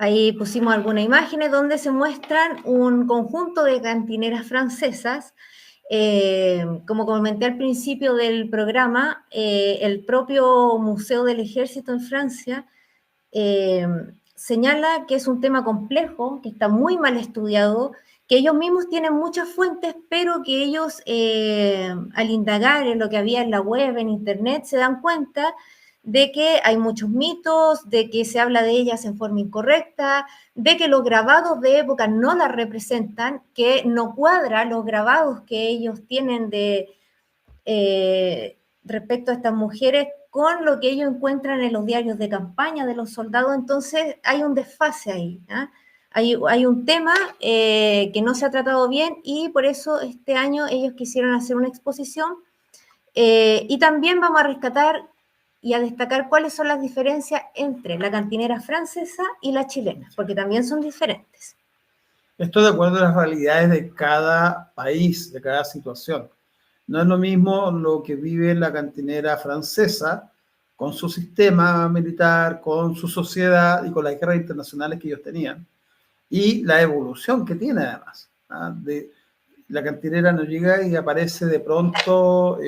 Ahí pusimos algunas imágenes donde se muestran un conjunto de cantineras francesas. Como comenté al principio del programa, el propio Museo del Ejército en Francia señala que es un tema complejo, que está muy mal estudiado, que ellos mismos tienen muchas fuentes, pero que ellos al indagar en lo que había en la web, en internet, se dan cuenta de que hay muchos mitos, de que se habla de ellas en forma incorrecta, de que los grabados de época no las representan, que no cuadra los grabados que ellos tienen de respecto a estas mujeres con lo que ellos encuentran en los diarios de campaña de los soldados. Entonces hay un desfase ahí, ¿eh? Hay un tema que no se ha tratado bien y por eso este año ellos quisieron hacer una exposición y también vamos a rescatar y a destacar cuáles son las diferencias entre la cantinera francesa y la chilena, porque también son diferentes. Esto de acuerdo a las realidades de cada país, de cada situación. No es lo mismo lo que vive la cantinera francesa con su sistema militar, con su sociedad y con las guerras internacionales que ellos tenían. Y la evolución que tiene además. La cantinera no llega y aparece de pronto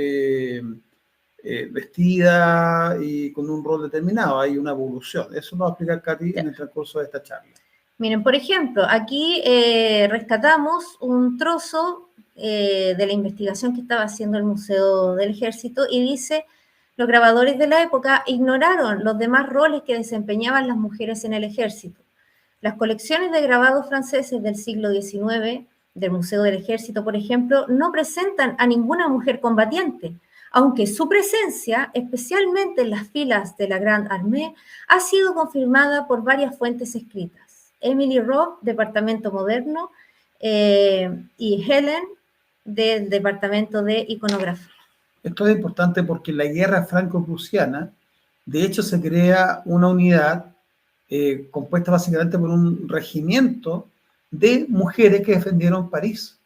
vestida y con un rol determinado. Hay una evolución. Eso nos va a explicar Katy en el transcurso de esta charla. Miren, por ejemplo, aquí rescatamos un trozo de la investigación que estaba haciendo el Museo del Ejército y dice, los grabadores de la época ignoraron los demás roles que desempeñaban las mujeres en el ejército. Las colecciones de grabados franceses del siglo XIX, del Museo del Ejército, por ejemplo, no presentan a ninguna mujer combatiente, aunque su presencia, especialmente en las filas de la Grande Armée, ha sido confirmada por varias fuentes escritas. Emily Robb, Departamento Moderno, y Helen, del Departamento de Iconografía. Esto es importante porque en la guerra franco-prusiana, de hecho, se crea una unidad compuesta básicamente por un regimiento de mujeres que defendieron París.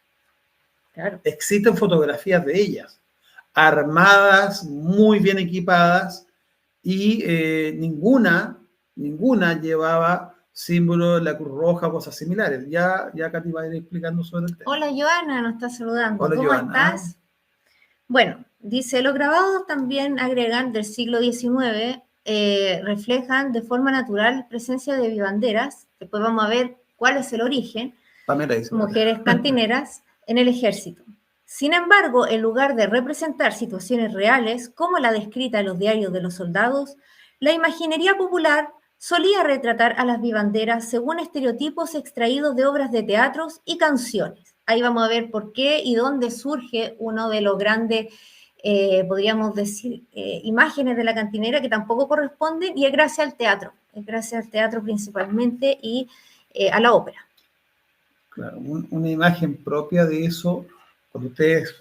Claro. Existen fotografías de ellas, armadas, muy bien equipadas, y ninguna llevaba símbolo de la Cruz Roja o cosas similares. Ya Katy va a ir explicando sobre el tema. Hola, Joana, nos está saludando. Hola, ¿Cómo Joana. estás? Bueno, dice, los grabados también agregan del siglo XIX, reflejan de forma natural presencia de vivanderas, después vamos a ver cuál es el origen, mujeres cantineras en el ejército. Sin embargo, en lugar de representar situaciones reales, como la descrita en los diarios de los soldados, la imaginería popular solía retratar a las vivanderas según estereotipos extraídos de obras de teatros y canciones. Ahí vamos a ver por qué y dónde surge uno de los grandes, podríamos decir, imágenes de la cantinera que tampoco corresponden y es gracias al teatro principalmente y a la ópera. Claro, una imagen propia de eso, cuando ustedes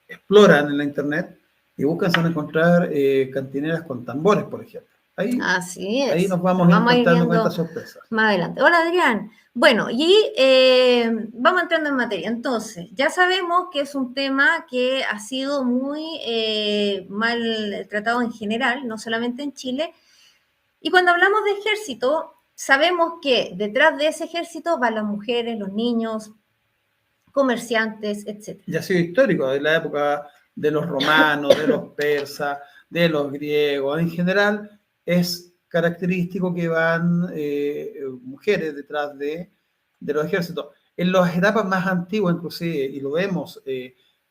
exploran en la internet y buscan, se van a encontrar cantineras con tambores, por ejemplo. Así es. Ahí nos vamos a ir encontrando con estas sorpresas. Más adelante. Hola, Adrián. Bueno, y vamos entrando en materia. Entonces, ya sabemos que es un tema que ha sido muy mal tratado en general, no solamente en Chile. Y cuando hablamos de ejército, sabemos que detrás de ese ejército van las mujeres, los niños, comerciantes, etc. Ya ha sido histórico, de la época de los romanos, de los persas, de los griegos. En general, es característico que van mujeres detrás de los ejércitos. En las etapas más antiguas, inclusive, y lo vemos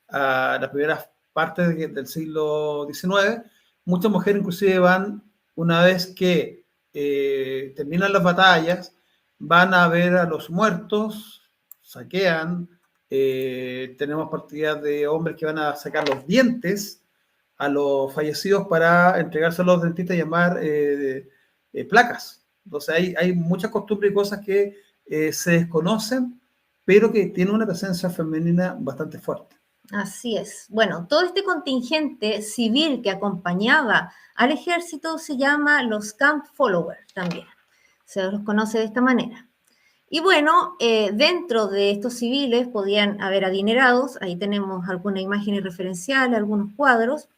a las primeras partes del siglo XIX, muchas mujeres inclusive van, una vez que terminan las batallas, van a ver a los muertos, saquean. Tenemos partidas de hombres que van a sacar los dientes a los fallecidos para entregarse a los dentistas y llamar placas. Entonces hay muchas costumbres y cosas que se desconocen, pero que tienen una presencia femenina bastante fuerte. Así es. Bueno, todo este contingente civil que acompañaba al ejército se llama los camp followers también. Se los conoce de esta manera. Y bueno, dentro de estos civiles podían haber adinerados, ahí tenemos algunas imágenes referenciales, algunos cuadros,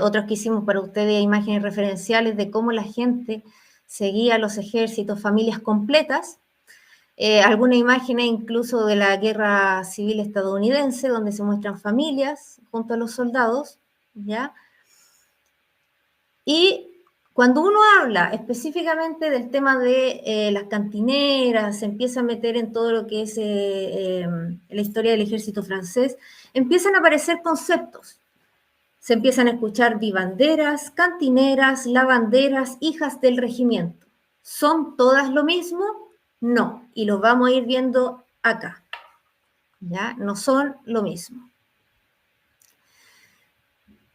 otros que hicimos para ustedes imágenes referenciales de cómo la gente seguía los ejércitos, familias completas, algunas imágenes incluso de la guerra civil estadounidense, donde se muestran familias junto a los soldados, ¿ya? Y cuando uno habla específicamente del tema de las cantineras, se empieza a meter en todo lo que es la historia del ejército francés, empiezan a aparecer conceptos. Se empiezan a escuchar vivanderas, cantineras, lavanderas, hijas del regimiento. ¿Son todas lo mismo? No, y lo vamos a ir viendo acá. ¿Ya? No son lo mismo.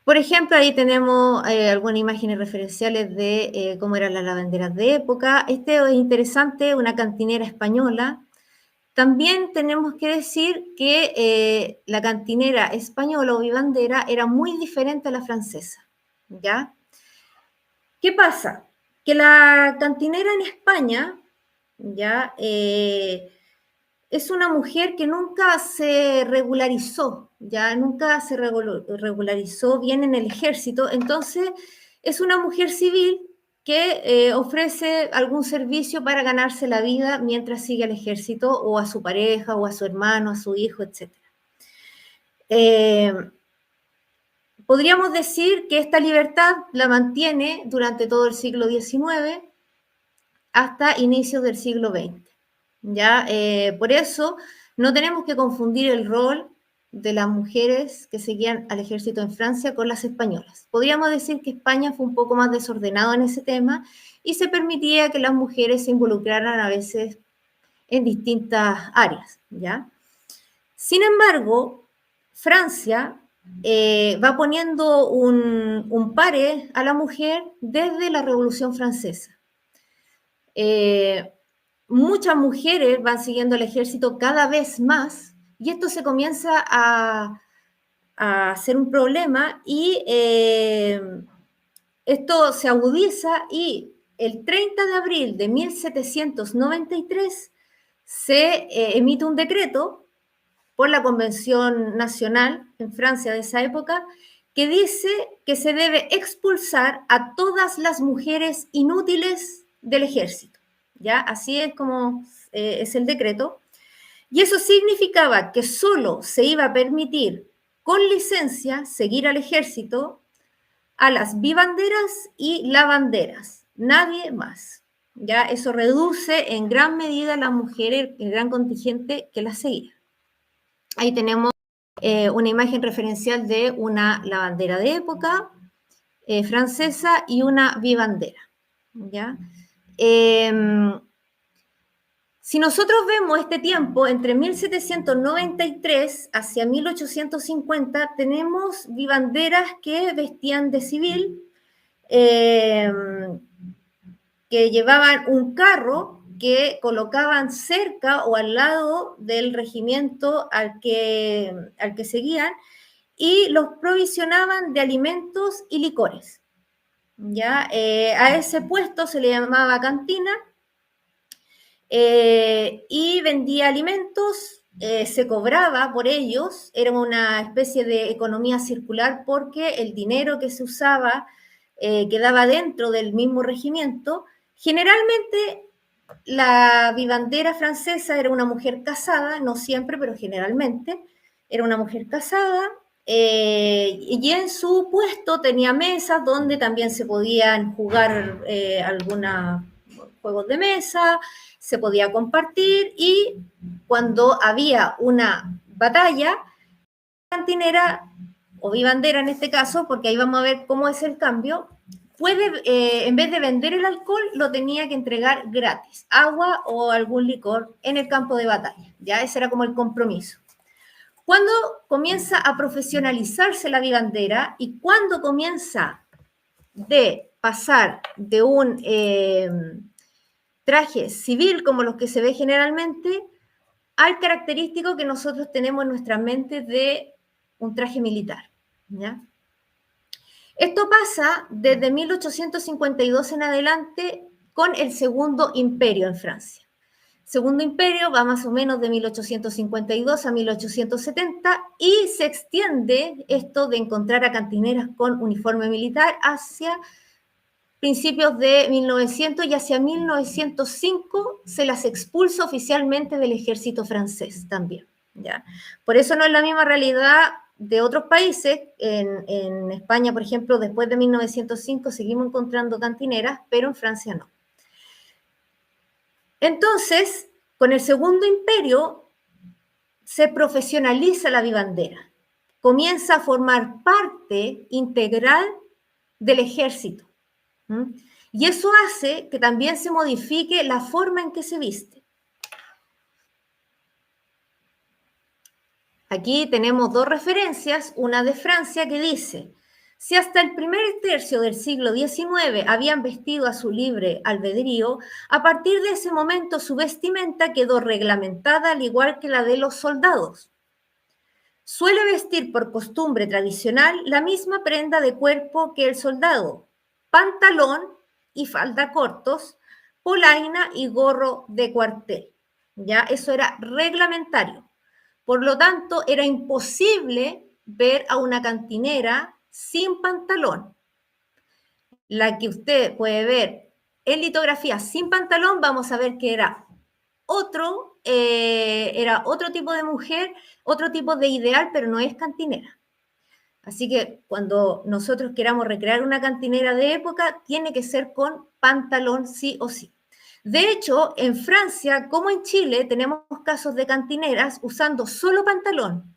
Por ejemplo, ahí tenemos algunas imágenes referenciales de cómo eran las lavanderas de época. Este es interesante, una cantinera española. También tenemos que decir que la cantinera española o vivandera era muy diferente a la francesa, ¿ya? ¿Qué pasa? Que la cantinera en España, ¿ya? Es una mujer que nunca se regularizó, ya nunca se regularizó bien en el ejército, entonces es una mujer civil que ofrece algún servicio para ganarse la vida mientras sigue al ejército o a su pareja o a su hermano, a su hijo, etc. Podríamos decir que esta libertad la mantiene durante todo el siglo XIX hasta inicios del siglo XX. ¿Ya? Por eso no tenemos que confundir el rol de las mujeres que seguían al ejército en Francia con las españolas. Podríamos decir que España fue un poco más desordenado en ese tema y se permitía que las mujeres se involucraran a veces en distintas áreas, ¿ya? Sin embargo, Francia va poniendo un pare a la mujer desde la Revolución Francesa. Muchas mujeres van siguiendo el ejército cada vez más y esto se comienza a ser un problema y esto se agudiza y el 30 de abril de 1793 se emite un decreto por la Convención Nacional en Francia de esa época que dice que se debe expulsar a todas las mujeres inútiles del ejército. ¿Ya? Así es como es el decreto. Y eso significaba que solo se iba a permitir con licencia seguir al ejército a las vivanderas y lavanderas, nadie más. ¿Ya? Eso reduce en gran medida a las mujeres, el gran contingente que las seguía. Ahí tenemos una imagen referencial de una lavandera de época francesa y una vivandera. ¿Ya? Si nosotros vemos este tiempo, entre 1793 hacia 1850, tenemos vivanderas que vestían de civil, que llevaban un carro que colocaban cerca o al lado del regimiento al que seguían y los provisionaban de alimentos y licores. ¿Ya? A ese puesto se le llamaba cantina. Y vendía alimentos, se cobraba por ellos, era una especie de economía circular porque el dinero que se usaba quedaba dentro del mismo regimiento. Generalmente la vivandera francesa era una mujer casada, no siempre, pero generalmente era una mujer casada, y en su puesto tenía mesas donde también se podían jugar algunos juegos de mesa, se podía compartir y cuando había una batalla, la cantinera o vivandera en este caso, porque ahí vamos a ver cómo es el cambio, en vez de vender el alcohol, lo tenía que entregar gratis, agua o algún licor en el campo de batalla. Ya ese era como el compromiso. Cuando comienza a profesionalizarse la vivandera y cuando comienza de pasar de un traje civil como los que se ve generalmente al característico que nosotros tenemos en nuestra mente de un traje militar, ¿ya? Esto pasa desde 1852 en adelante con el Segundo Imperio en Francia. Segundo Imperio va más o menos de 1852 a 1870 y se extiende esto de encontrar a cantineras con uniforme militar hacia principios de 1900 y hacia 1905 se las expulsa oficialmente del ejército francés también, ¿ya? Por eso no es la misma realidad de otros países. En España, por ejemplo, después de 1905 seguimos encontrando cantineras, pero en Francia no. Entonces, con el Segundo Imperio se profesionaliza la vivandera, comienza a formar parte integral del ejército. Y eso hace que también se modifique la forma en que se viste. Aquí tenemos dos referencias, una de Francia que dice: si hasta el primer tercio del siglo XIX habían vestido a su libre albedrío, a partir de ese momento su vestimenta quedó reglamentada al igual que la de los soldados. Suele vestir por costumbre tradicional la misma prenda de cuerpo que el soldado: pantalón y falda cortos, polaina y gorro de cuartel. Ya, eso era reglamentario. Por lo tanto, era imposible ver a una cantinera sin pantalón. La que usted puede ver en litografía sin pantalón, vamos a ver que era otro tipo de mujer, otro tipo de ideal, pero no es cantinera. Así que cuando nosotros queramos recrear una cantinera de época, tiene que ser con pantalón sí o sí. De hecho, en Francia, como en Chile, tenemos casos de cantineras usando solo pantalón,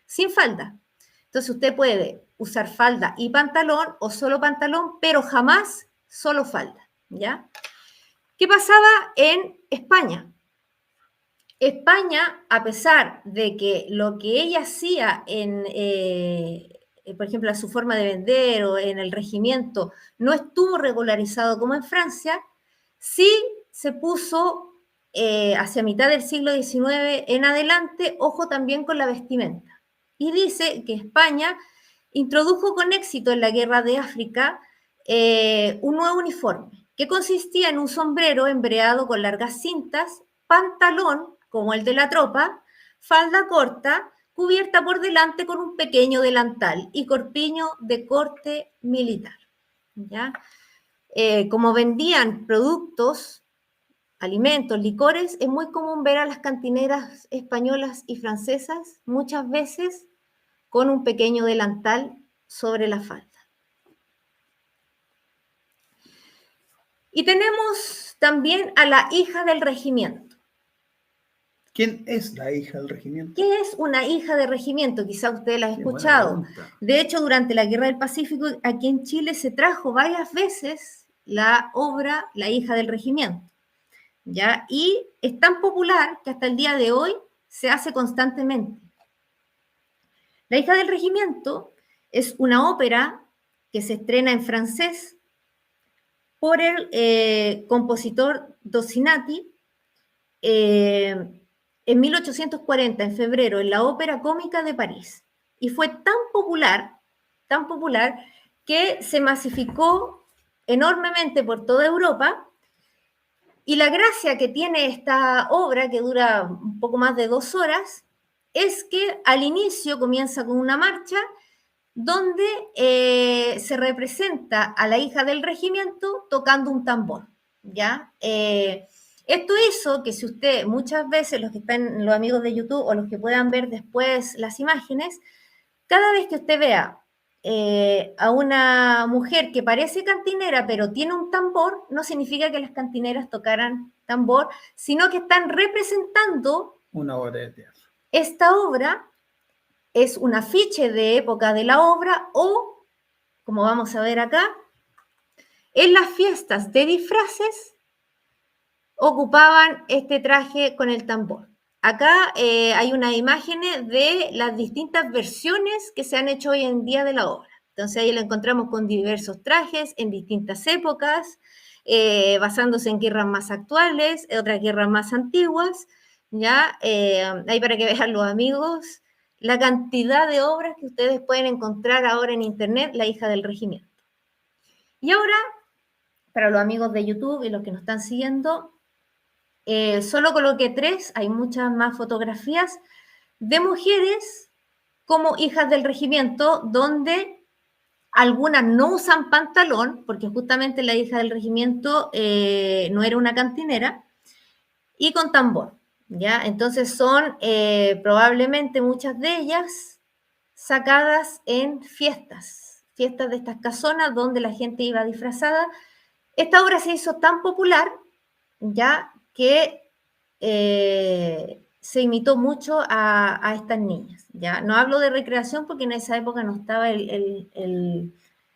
sin falda. Entonces usted puede usar falda y pantalón o solo pantalón, pero jamás solo falda, ¿ya? ¿Qué pasaba en España? España, a pesar de que lo que ella hacía por ejemplo, en su forma de vender o en el regimiento, no estuvo regularizado como en Francia, sí se puso hacia mitad del siglo XIX en adelante, ojo también con la vestimenta. Y dice que España introdujo con éxito en la guerra de África un nuevo uniforme, que consistía en un sombrero embreado con largas cintas, pantalón como el de la tropa, falda corta, cubierta por delante con un pequeño delantal y corpiño de corte militar. ¿Ya? Como vendían productos, alimentos, licores, es muy común ver a las cantineras españolas y francesas muchas veces con un pequeño delantal sobre la falda. Y tenemos también a la hija del regimiento. ¿Quién es la hija del regimiento? ¿Qué es una hija de regimiento? Quizá usted la ha escuchado. De hecho, durante la Guerra del Pacífico, aquí en Chile se trajo varias veces la obra La hija del regimiento, ¿ya? Y es tan popular que hasta el día de hoy se hace constantemente. La hija del regimiento es una ópera que se estrena en francés por el compositor Dossinati en 1840, en febrero, en la Ópera Cómica de París. Y fue tan popular, que se masificó enormemente por toda Europa. Y la gracia que tiene esta obra, que dura un poco más de 2 horas, es que al inicio comienza con una marcha donde se representa a la hija del regimiento tocando un tambor, ¿ya? Esto hizo que si usted, muchas veces los que están, los amigos de YouTube o los que puedan ver después las imágenes, cada vez que usted vea a una mujer que parece cantinera pero tiene un tambor, no significa que las cantineras tocaran tambor, sino que están representando una obra de teatro. Esta obra es un afiche de época de la obra o, como vamos a ver acá, en las fiestas de disfraces ocupaban este traje con el tambor. Acá hay unas imágenes de las distintas versiones que se han hecho hoy en día de la obra. Entonces ahí la encontramos con diversos trajes en distintas épocas, basándose en guerras más actuales, otras guerras más antiguas, ¿ya? Ahí para que vean los amigos la cantidad de obras que ustedes pueden encontrar ahora en internet, La hija del regimiento. Y ahora, para los amigos de YouTube y los que nos están siguiendo, solo coloqué 3, hay muchas más fotografías de mujeres como hijas del regimiento, donde Algunas no usan pantalón, porque justamente la hija del regimiento no era una cantinera, y con tambor, ¿ya? Entonces son probablemente muchas de ellas sacadas en fiestas de estas casonas donde la gente iba disfrazada. Esta obra se hizo tan popular, ya, que se imitó mucho a estas niñas, ya. No hablo de recreación porque en esa época no estaba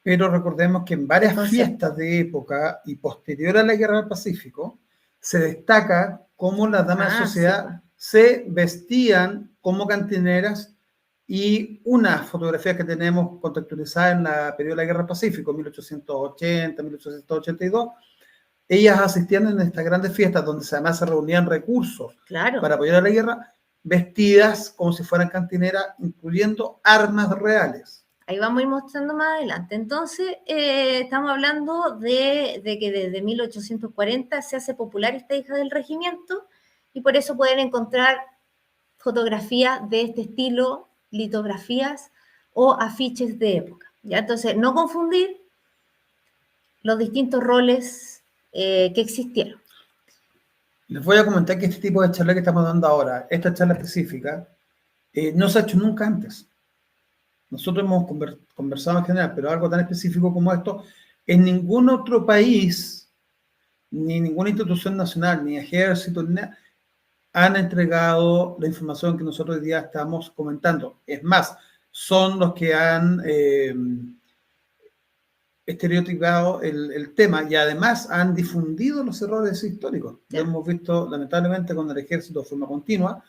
Pero recordemos que en varias concepto. fiestas de época y posterior a la Guerra del Pacífico, se destaca cómo las damas de Sí, sociedad pues. se vestían como cantineras, y una fotografía que tenemos contextualizada en la periodo de la Guerra del Pacífico, 1880, 1882, ellas asistían en estas grandes fiestas donde además se reunían recursos Claro. para apoyar a la guerra, vestidas como si fueran cantineras, incluyendo armas reales. Ahí vamos a ir mostrando más adelante. Entonces, estamos hablando de que desde 1840 se hace popular esta hija del regimiento, y por eso pueden encontrar fotografías de este estilo, litografías o afiches de época, ¿ya? Entonces, no confundir los distintos roles que existieron. Les voy a comentar que este tipo de charla que estamos dando ahora, esta charla específica, no se ha hecho nunca antes. Nosotros hemos conversado en general, pero algo tan específico como esto, en ningún otro país, ni ninguna institución nacional, ni ejército, ni nada, han entregado la información que nosotros hoy día estamos comentando. Es más, son los que han estereotipado el tema, y además han difundido los errores históricos. Lo hemos visto lamentablemente con el ejército de forma continua,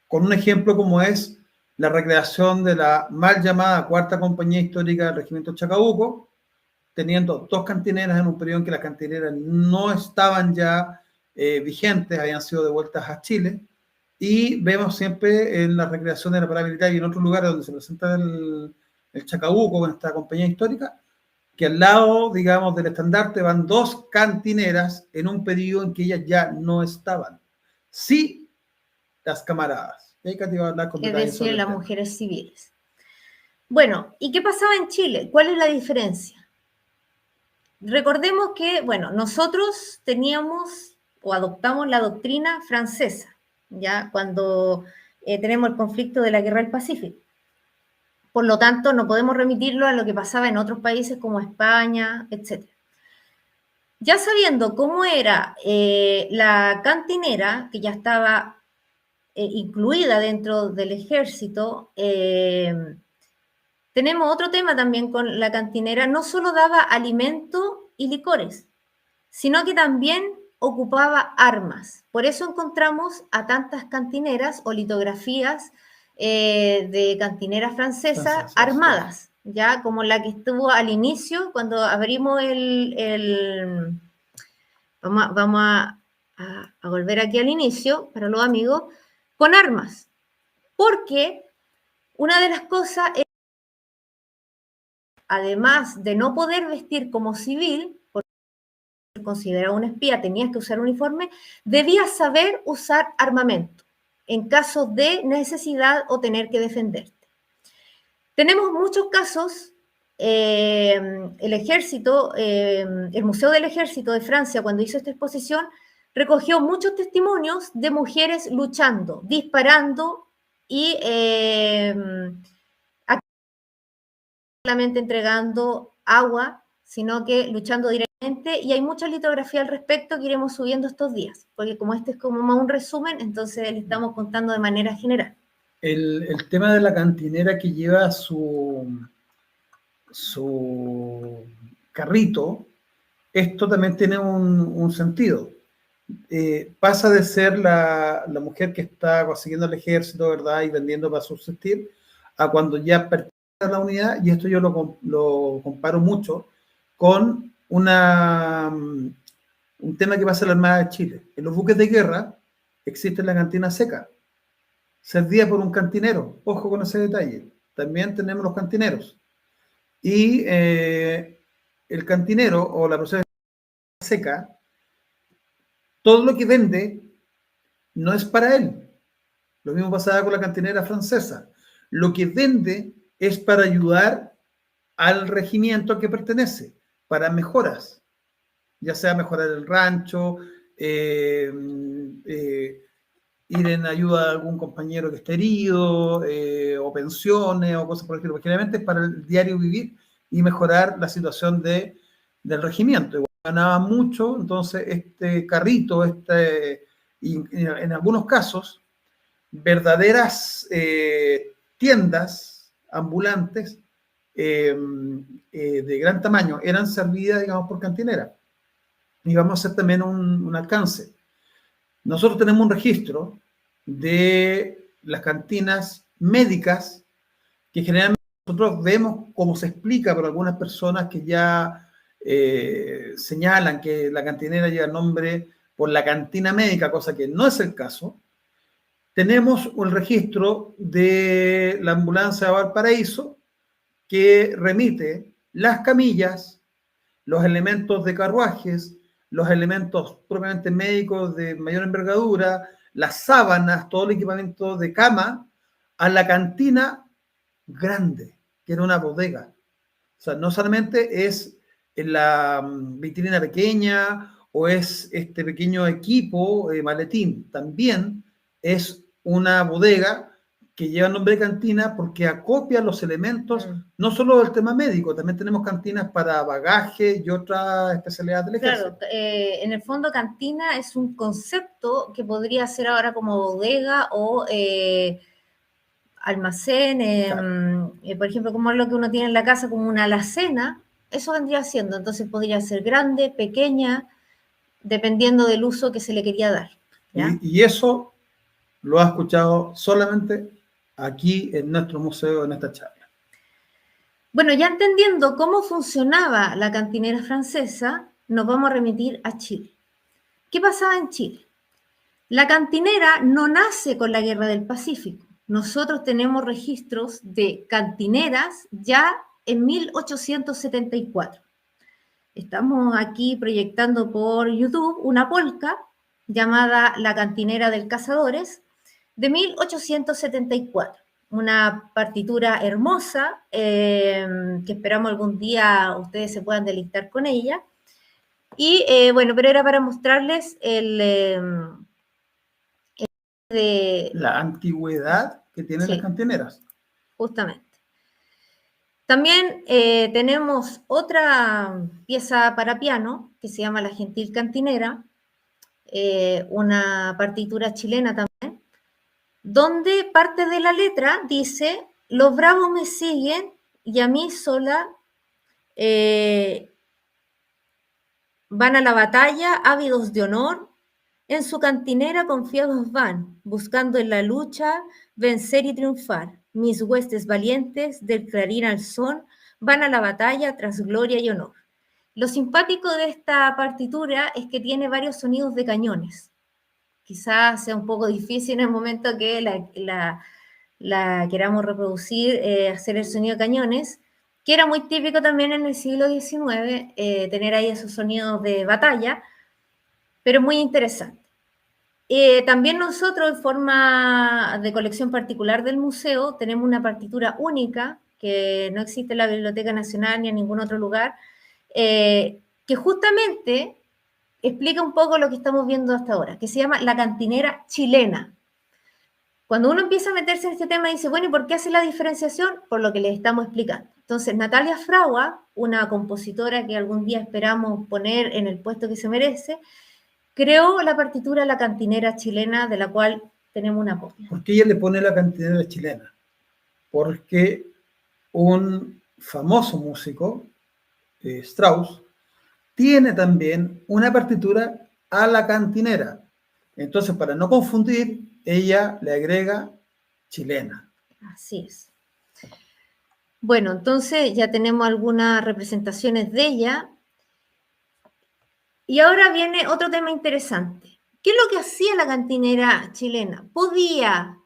con un ejemplo como es la recreación de la mal llamada Cuarta Compañía Histórica del Regimiento Chacabuco, teniendo dos cantineras en un periodo en que las cantineras no estaban ya vigentes, habían sido devueltas a Chile, y vemos siempre en la recreación de la parada militar y en otros lugares donde se presenta el Chacabuco con esta compañía histórica, que al lado, digamos, del estandarte van dos cantineras en un periodo en que ellas ya no estaban. Sí, las camaradas. Y hay que hablar con Es detalles decir, sobre el las tema. mujeres civiles. Bueno, ¿y qué pasaba en Chile? ¿Cuál es la diferencia? Recordemos que, bueno, nosotros teníamos o adoptamos la doctrina francesa, ya cuando tenemos el conflicto de la Guerra del Pacífico. Por lo tanto, no podemos remitirlo a lo que pasaba en otros países como España, etc. Ya sabiendo cómo era la cantinera, que ya estaba incluida dentro del ejército, tenemos otro tema también con la cantinera. No solo daba alimento y licores, sino que también ocupaba armas. Por eso encontramos a tantas cantineras o litografías de cantineras francesas armadas, ya como la que estuvo al inicio, cuando abrimos vamos a volver aquí al inicio, para los amigos, con armas. Porque una de las cosas es, además de no poder vestir como civil, porque considerado un espía, tenías que usar uniforme, debías saber usar armamento en caso de necesidad o tener que defenderte. Tenemos muchos casos, el ejército, el Museo del Ejército de Francia, cuando hizo esta exposición, recogió muchos testimonios de mujeres luchando, disparando y solamente entregando agua, sino que luchando directamente, y hay mucha litografía al respecto que iremos subiendo estos días, porque como este es como más un resumen, entonces le estamos contando de manera general. El tema de la cantinera que lleva su carrito, esto también tiene un sentido. Pasa de ser la mujer que está consiguiendo el ejército, ¿verdad?, y vendiendo para subsistir, a cuando ya pertenece a la unidad, y esto yo lo comparo mucho con un tema que pasa en la Armada de Chile. En los buques de guerra existe la cantina seca, servida por un cantinero. Ojo con ese detalle. También tenemos los cantineros. Y el cantinero o la persona seca, todo lo que vende no es para él. Lo mismo pasaba con la cantinera francesa. Lo que vende es para ayudar al regimiento que pertenece para mejoras, ya sea mejorar el rancho, ir en ayuda de algún compañero que esté herido, o pensiones o cosas por el estilo. Porque generalmente es para el diario vivir y mejorar la situación del regimiento. Igual ganaba mucho, entonces este carrito, y en algunos casos, verdaderas tiendas ambulantes de gran tamaño eran servidas, digamos, por cantineras. Y vamos a hacer también un alcance. Nosotros tenemos un registro de las cantinas médicas que generalmente nosotros vemos cómo se explica por algunas personas que ya señalan que la cantinera lleva nombre por la cantina médica, cosa que no es el caso. Tenemos un registro de la ambulancia de Valparaíso que remite las camillas, los elementos de carruajes, los elementos propiamente médicos de mayor envergadura, las sábanas, todo el equipamiento de cama, a la cantina grande, que era una bodega. O sea, no solamente es en la vitrina pequeña o es este pequeño equipo, maletín, también es una bodega que lleva el nombre de cantina porque acopia los elementos, no solo del tema médico, también tenemos cantinas para bagaje y otras especialidades del ejército. Claro, en el fondo cantina es un concepto que podría ser ahora como bodega o almacén, Claro. por ejemplo, como es lo que uno tiene en la casa, como una alacena, eso vendría siendo, entonces podría ser grande, pequeña, dependiendo del uso que se le quería dar. ¿Ya? Y eso lo ha escuchado solamente aquí en nuestro museo, en esta charla. Bueno, ya entendiendo cómo funcionaba la cantinera francesa, nos vamos a remitir a Chile. ¿Qué pasaba en Chile? La cantinera no nace con la Guerra del Pacífico. Nosotros tenemos registros de cantineras ya en 1874. Estamos aquí proyectando por YouTube una polca llamada La Cantinera del Cazadores de 1874. Una partitura hermosa que esperamos algún día ustedes se puedan deleitar con ella. Y bueno, pero era para mostrarles la antigüedad que tienen las cantineras. Justamente. También tenemos otra pieza para piano que se llama La Gentil Cantinera, una partitura chilena también, donde parte de la letra dice: los bravos me siguen y a mí sola van a la batalla ávidos de honor, en su cantinera confiados van, buscando en la lucha vencer y triunfar. Mis huestes valientes, del clarín al son, van a la batalla tras gloria y honor. Lo simpático de esta partitura es que tiene varios sonidos de cañones. Quizás sea un poco difícil en el momento que la queramos reproducir, hacer el sonido de cañones, que era muy típico también en el siglo XIX, tener ahí esos sonidos de batalla, pero muy interesante. También nosotros, en forma de colección particular del museo, tenemos una partitura única que no existe en la Biblioteca Nacional ni en ningún otro lugar, que justamente explica un poco lo que estamos viendo hasta ahora, que se llama La Cantinera Chilena. Cuando uno empieza a meterse en este tema, dice, bueno, ¿y por qué hace la diferenciación? Por lo que les estamos explicando. Entonces, Natalia Fragua, una compositora que algún día esperamos poner en el puesto que se merece, creó la partitura La Cantinera Chilena, de la cual tenemos una copia. ¿Por qué ella le pone La Cantinera Chilena? Porque un famoso músico, Strauss, tiene también una partitura a La Cantinera. Entonces, para no confundir, ella le agrega chilena. Así es. Bueno, entonces ya tenemos algunas representaciones de ella. Y ahora viene otro tema interesante. ¿Qué es lo que hacía la cantinera chilena? ¿Podía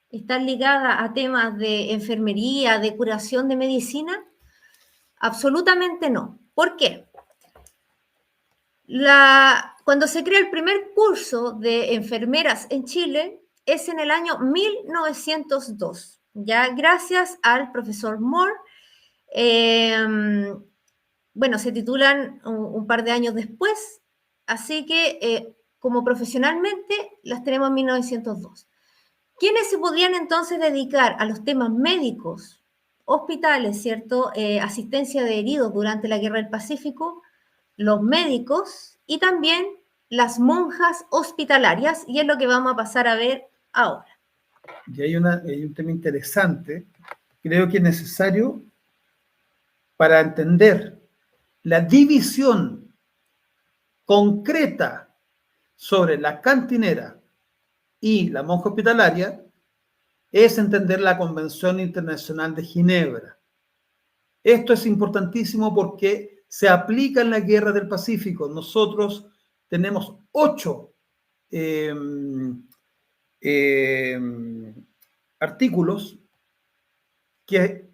estar ligada a temas de enfermería, de curación, de medicina? Absolutamente no. ¿Por qué? Cuando se crea el primer curso de enfermeras en Chile es en el año 1902, ya gracias al profesor Moore, Bueno, se titulan un par de años después, así que como profesionalmente las tenemos en 1902. ¿Quiénes se podían entonces dedicar a los temas médicos, hospitales, ¿cierto? Asistencia de heridos durante la Guerra del Pacífico, los médicos y también las monjas hospitalarias, y es lo que vamos a pasar a ver ahora. Y hay un tema interesante, creo que es necesario para entender la división concreta sobre la cantinera y la monja hospitalaria, es entender la Convención Internacional de Ginebra. Esto es importantísimo porque se aplica en la Guerra del Pacífico. Nosotros tenemos 8 artículos que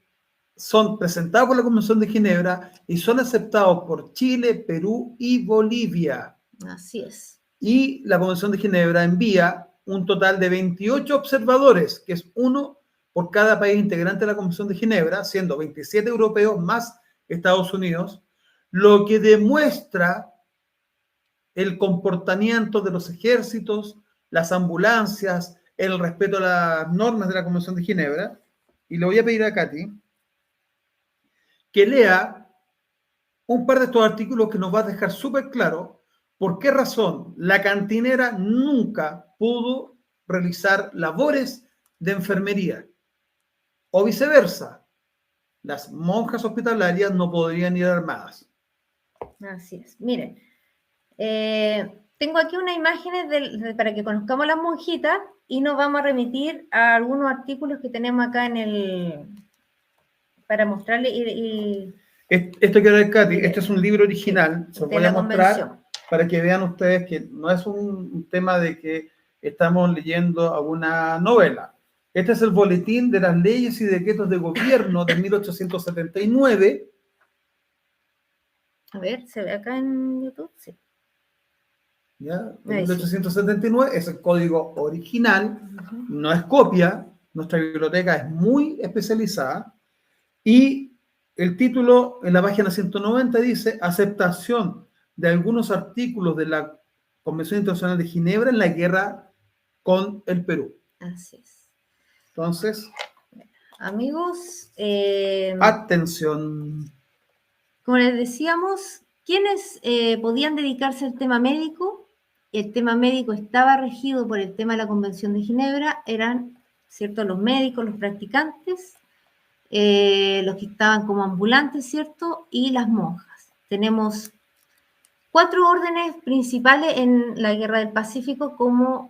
son presentados por la Convención de Ginebra y son aceptados por Chile, Perú y Bolivia. Así es. Y la Convención de Ginebra envía un total de 28 observadores, que es uno por cada país integrante de la Convención de Ginebra, siendo 27 europeos más Estados Unidos, lo que demuestra el comportamiento de los ejércitos, las ambulancias, el respeto a las normas de la Convención de Ginebra. Y le voy a pedir a Katy que lea un par de estos artículos que nos va a dejar súper claro por qué razón la cantinera nunca pudo realizar labores de enfermería. O viceversa, las monjas hospitalarias no podrían ir armadas. Así es. Miren, tengo aquí unas imágenes para que conozcamos las monjitas y nos vamos a remitir a algunos artículos que tenemos acá para mostrarles. Esto quiero ver, Katy, este es un libro original, se lo voy a mostrar para que vean ustedes que no es un tema de que estamos leyendo alguna novela. Este es el Boletín de las Leyes y Decretos de Gobierno de 1879. A ver, ¿se ve acá en YouTube? Sí. ¿Ya? De 1879 es el código original, no es copia, nuestra biblioteca es muy especializada, y el título en la página 190 dice aceptación de algunos artículos de la Convención Internacional de Ginebra en la guerra con el Perú. Así es. Entonces, amigos, atención. Como les decíamos, ¿quiénes podían dedicarse al tema médico? El tema médico estaba regido por el tema de la Convención de Ginebra, eran, ¿cierto?, los médicos, los practicantes, los que estaban como ambulantes, ¿cierto?, y las monjas. Tenemos 4 órdenes principales en la Guerra del Pacífico como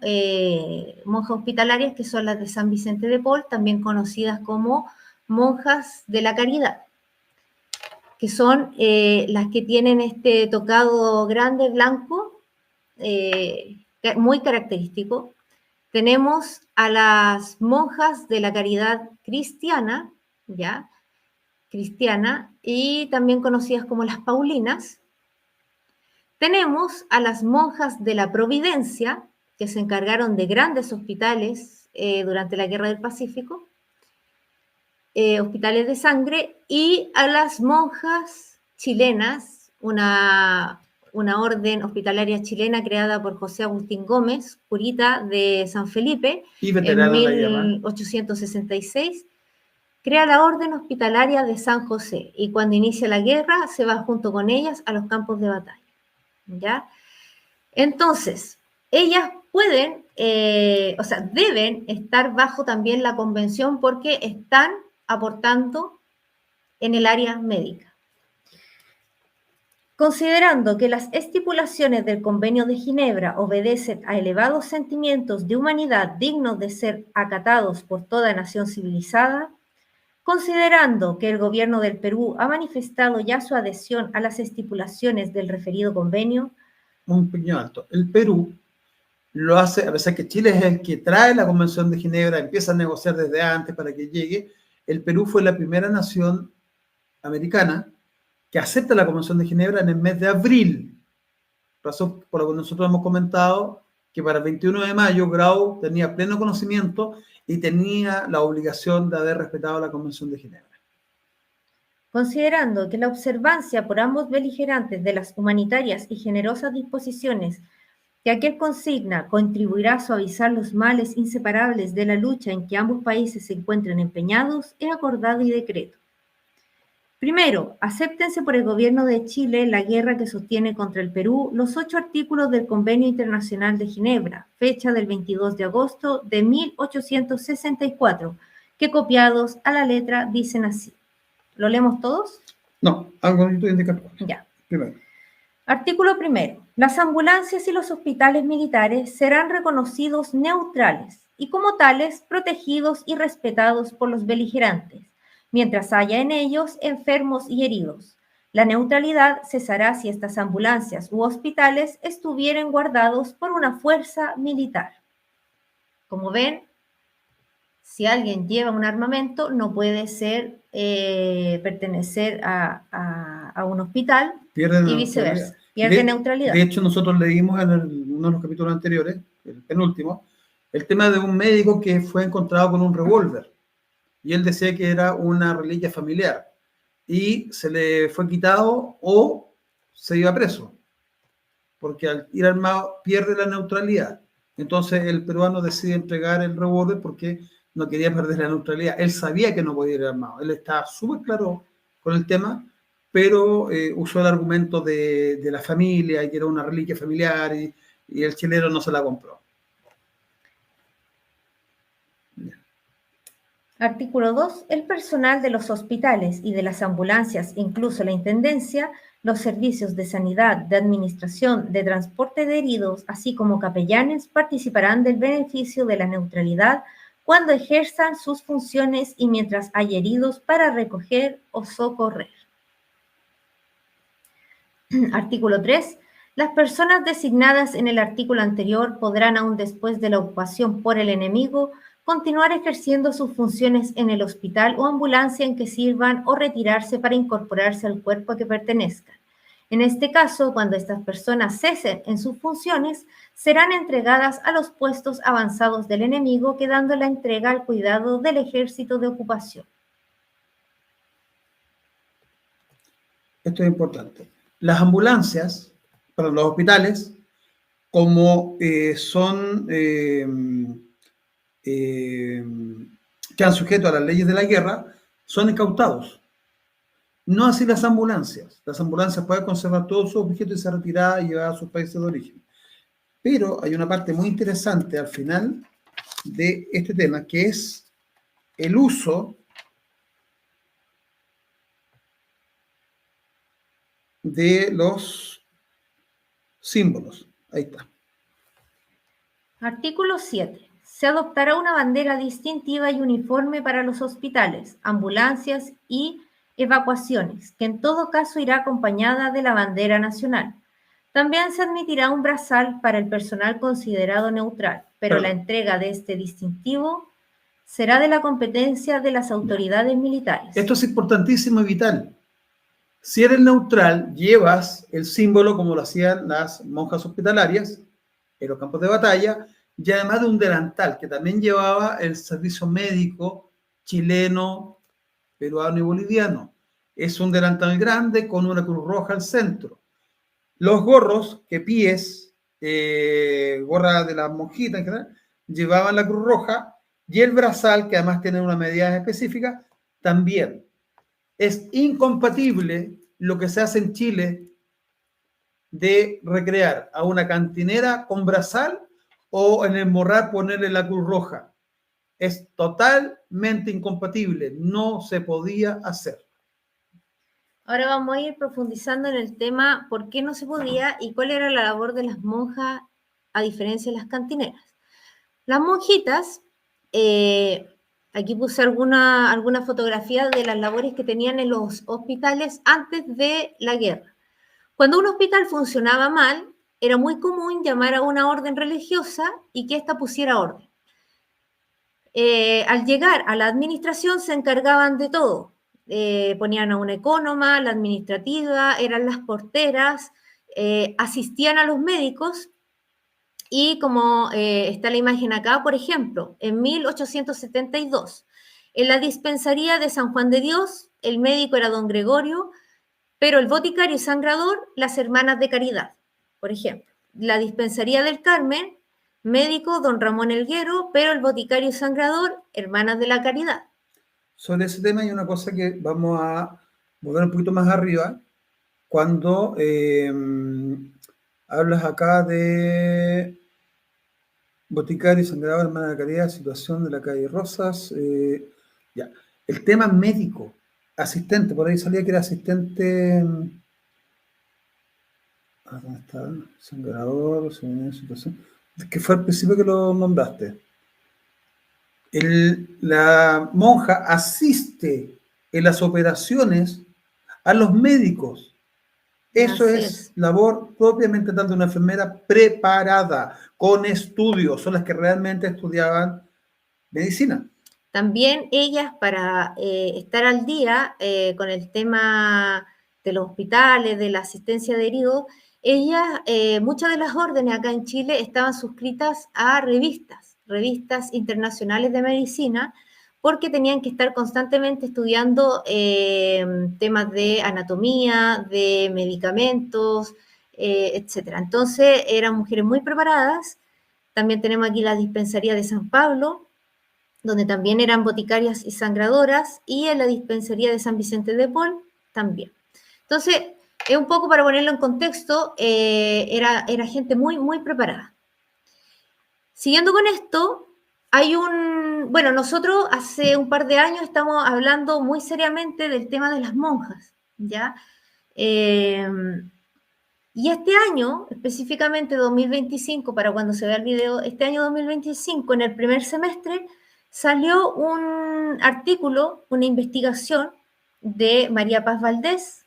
monjas hospitalarias, que son las de San Vicente de Paul, también conocidas como monjas de la caridad, que son las que tienen este tocado grande, blanco, muy característico. Tenemos a las monjas de la caridad cristiana, ¿ya? Cristiana, y también conocidas como las paulinas. Tenemos a las monjas de la Providencia, que se encargaron de grandes hospitales durante la Guerra del Pacífico, hospitales de sangre, y a las monjas chilenas, una orden hospitalaria chilena creada por José Agustín Gómez, curita de San Felipe, en 1866, crea la orden hospitalaria de San José, y cuando inicia la guerra se va junto con ellas a los campos de batalla. ¿Ya? Entonces, ellas pueden, deben estar bajo también la convención porque están aportando en el área médica. Considerando que las estipulaciones del Convenio de Ginebra obedecen a elevados sentimientos de humanidad dignos de ser acatados por toda nación civilizada, considerando que el gobierno del Perú ha manifestado ya su adhesión a las estipulaciones del referido convenio, un pequeño alto. El Perú lo hace, a pesar que Chile es el que trae la Convención de Ginebra, empieza a negociar desde antes para que llegue. El Perú fue la primera nación americana que acepta la Convención de Ginebra en el mes de abril, razón por la que nosotros hemos comentado que para el 21 de mayo Grau tenía pleno conocimiento y tenía la obligación de haber respetado la Convención de Ginebra. Considerando que la observancia por ambos beligerantes de las humanitarias y generosas disposiciones que aquel consigna contribuirá a suavizar los males inseparables de la lucha en que ambos países se encuentran empeñados, he acordado y decreto. Primero, acéptense por el Gobierno de Chile la guerra que sostiene contra el Perú los 8 artículos del Convenio Internacional de Ginebra, fecha del 22 de agosto de 1864, que copiados a la letra dicen así. ¿Lo leemos todos? No, algo necesito indicar. Ya. Primero. Artículo primero. Las ambulancias y los hospitales militares serán reconocidos neutrales y como tales protegidos y respetados por los beligerantes, mientras haya en ellos enfermos y heridos. La neutralidad cesará si estas ambulancias u hospitales estuvieren guardados por una fuerza militar. Como ven, si alguien lleva un armamento, no puede pertenecer a un hospital y viceversa. Pierde neutralidad. De hecho, nosotros leímos en uno de los capítulos anteriores, el penúltimo, el tema de un médico que fue encontrado con un revólver. Y él decía que era una reliquia familiar. Y se le fue quitado o se iba preso. Porque al ir armado pierde la neutralidad. Entonces el peruano decide entregar el revólver porque no quería perder la neutralidad. Él sabía que no podía ir armado. Él estaba súper claro con el tema, pero usó el argumento de la familia y que era una reliquia familiar y el chileno no se la compró. Artículo 2. El personal de los hospitales y de las ambulancias, incluso la intendencia, los servicios de sanidad, de administración, de transporte de heridos, así como capellanes, participarán del beneficio de la neutralidad cuando ejerzan sus funciones y mientras hay heridos para recoger o socorrer. Artículo 3. Las personas designadas en el artículo anterior podrán, aún después de la ocupación por el enemigo, continuar ejerciendo sus funciones en el hospital o ambulancia en que sirvan o retirarse para incorporarse al cuerpo a que pertenezcan. En este caso, cuando estas personas cesen en sus funciones, serán entregadas a los puestos avanzados del enemigo, quedando la entrega al cuidado del ejército de ocupación. Esto es importante. Las ambulancias para los hospitales, como son quedan sujetos a las leyes de la guerra, son incautados. No así las ambulancias. Las ambulancias pueden conservar todos sus objetos y ser retiradas y llevadas a sus países de origen. Pero hay una parte muy interesante al final de este tema, que es el uso de los símbolos. Ahí está. Artículo 7. Se adoptará una bandera distintiva y uniforme para los hospitales, ambulancias y evacuaciones, que en todo caso irá acompañada de la bandera nacional. También se admitirá un brazal para el personal considerado neutral, pero la entrega de este distintivo será de la competencia de las autoridades militares. Esto es importantísimo y vital. Si eres neutral, llevas el símbolo como lo hacían las monjas hospitalarias en los campos de batalla, y además de un delantal que también llevaba el servicio médico chileno, peruano y boliviano. Es un delantal grande con una cruz roja al centro. Los gorros, kepíes, gorra de las monjitas, llevaban la cruz roja, y el brazal, que además tiene una medida específica, también. Es incompatible lo que se hace en Chile de recrear a una cantinera con brazal o en el morral ponerle la cruz roja. Es totalmente incompatible, no se podía hacer. Ahora vamos a ir profundizando en el tema por qué no se podía y cuál era la labor de las monjas a diferencia de las cantineras. Las monjitas, aquí puse alguna fotografía de las labores que tenían en los hospitales antes de la guerra. Cuando un hospital funcionaba mal, era muy común llamar a una orden religiosa y que ésta pusiera orden. Al llegar a la administración se encargaban de todo. Ponían a una ecónoma, la administrativa, eran las porteras, asistían a los médicos y como está la imagen acá, por ejemplo, en 1872, en la dispensaría de San Juan de Dios, el médico era don Gregorio, pero el boticario y sangrador, las hermanas de Caridad, por ejemplo. La dispensaría del Carmen, médico don Ramón Elguero, pero el boticario y sangrador, hermanas de la Caridad. Sobre ese tema hay una cosa que vamos a volver un poquito más arriba, cuando hablas acá de boticario y sangrador, hermana de Caridad, situación de la calle Rosas, ya. El tema médico, asistente, por ahí salía que era asistente. ¿Dónde está? Sangrador, situación. Que fue al principio que lo nombraste. La monja asiste en las operaciones a los médicos. Eso es labor propiamente tal de una enfermera preparada, con estudios, son las que realmente estudiaban medicina. También ellas, para estar al día con el tema de los hospitales, de la asistencia de heridos, ellas, muchas de las órdenes acá en Chile estaban suscritas a revistas internacionales de medicina, porque tenían que estar constantemente estudiando temas de anatomía, de medicamentos, etc. Entonces, eran mujeres muy preparadas. También tenemos aquí la dispensaría de San Pablo, donde también eran boticarias y sangradoras, y en la dispensaría de San Vicente de Paul también. Entonces, es un poco para ponerlo en contexto, era gente muy, muy preparada. Siguiendo con esto, bueno, nosotros hace un par de años estamos hablando muy seriamente del tema de las monjas, ¿ya? Y este año, específicamente 2025, para cuando se vea el video, este año 2025, en el primer semestre, salió un artículo, una investigación de María Paz Valdés,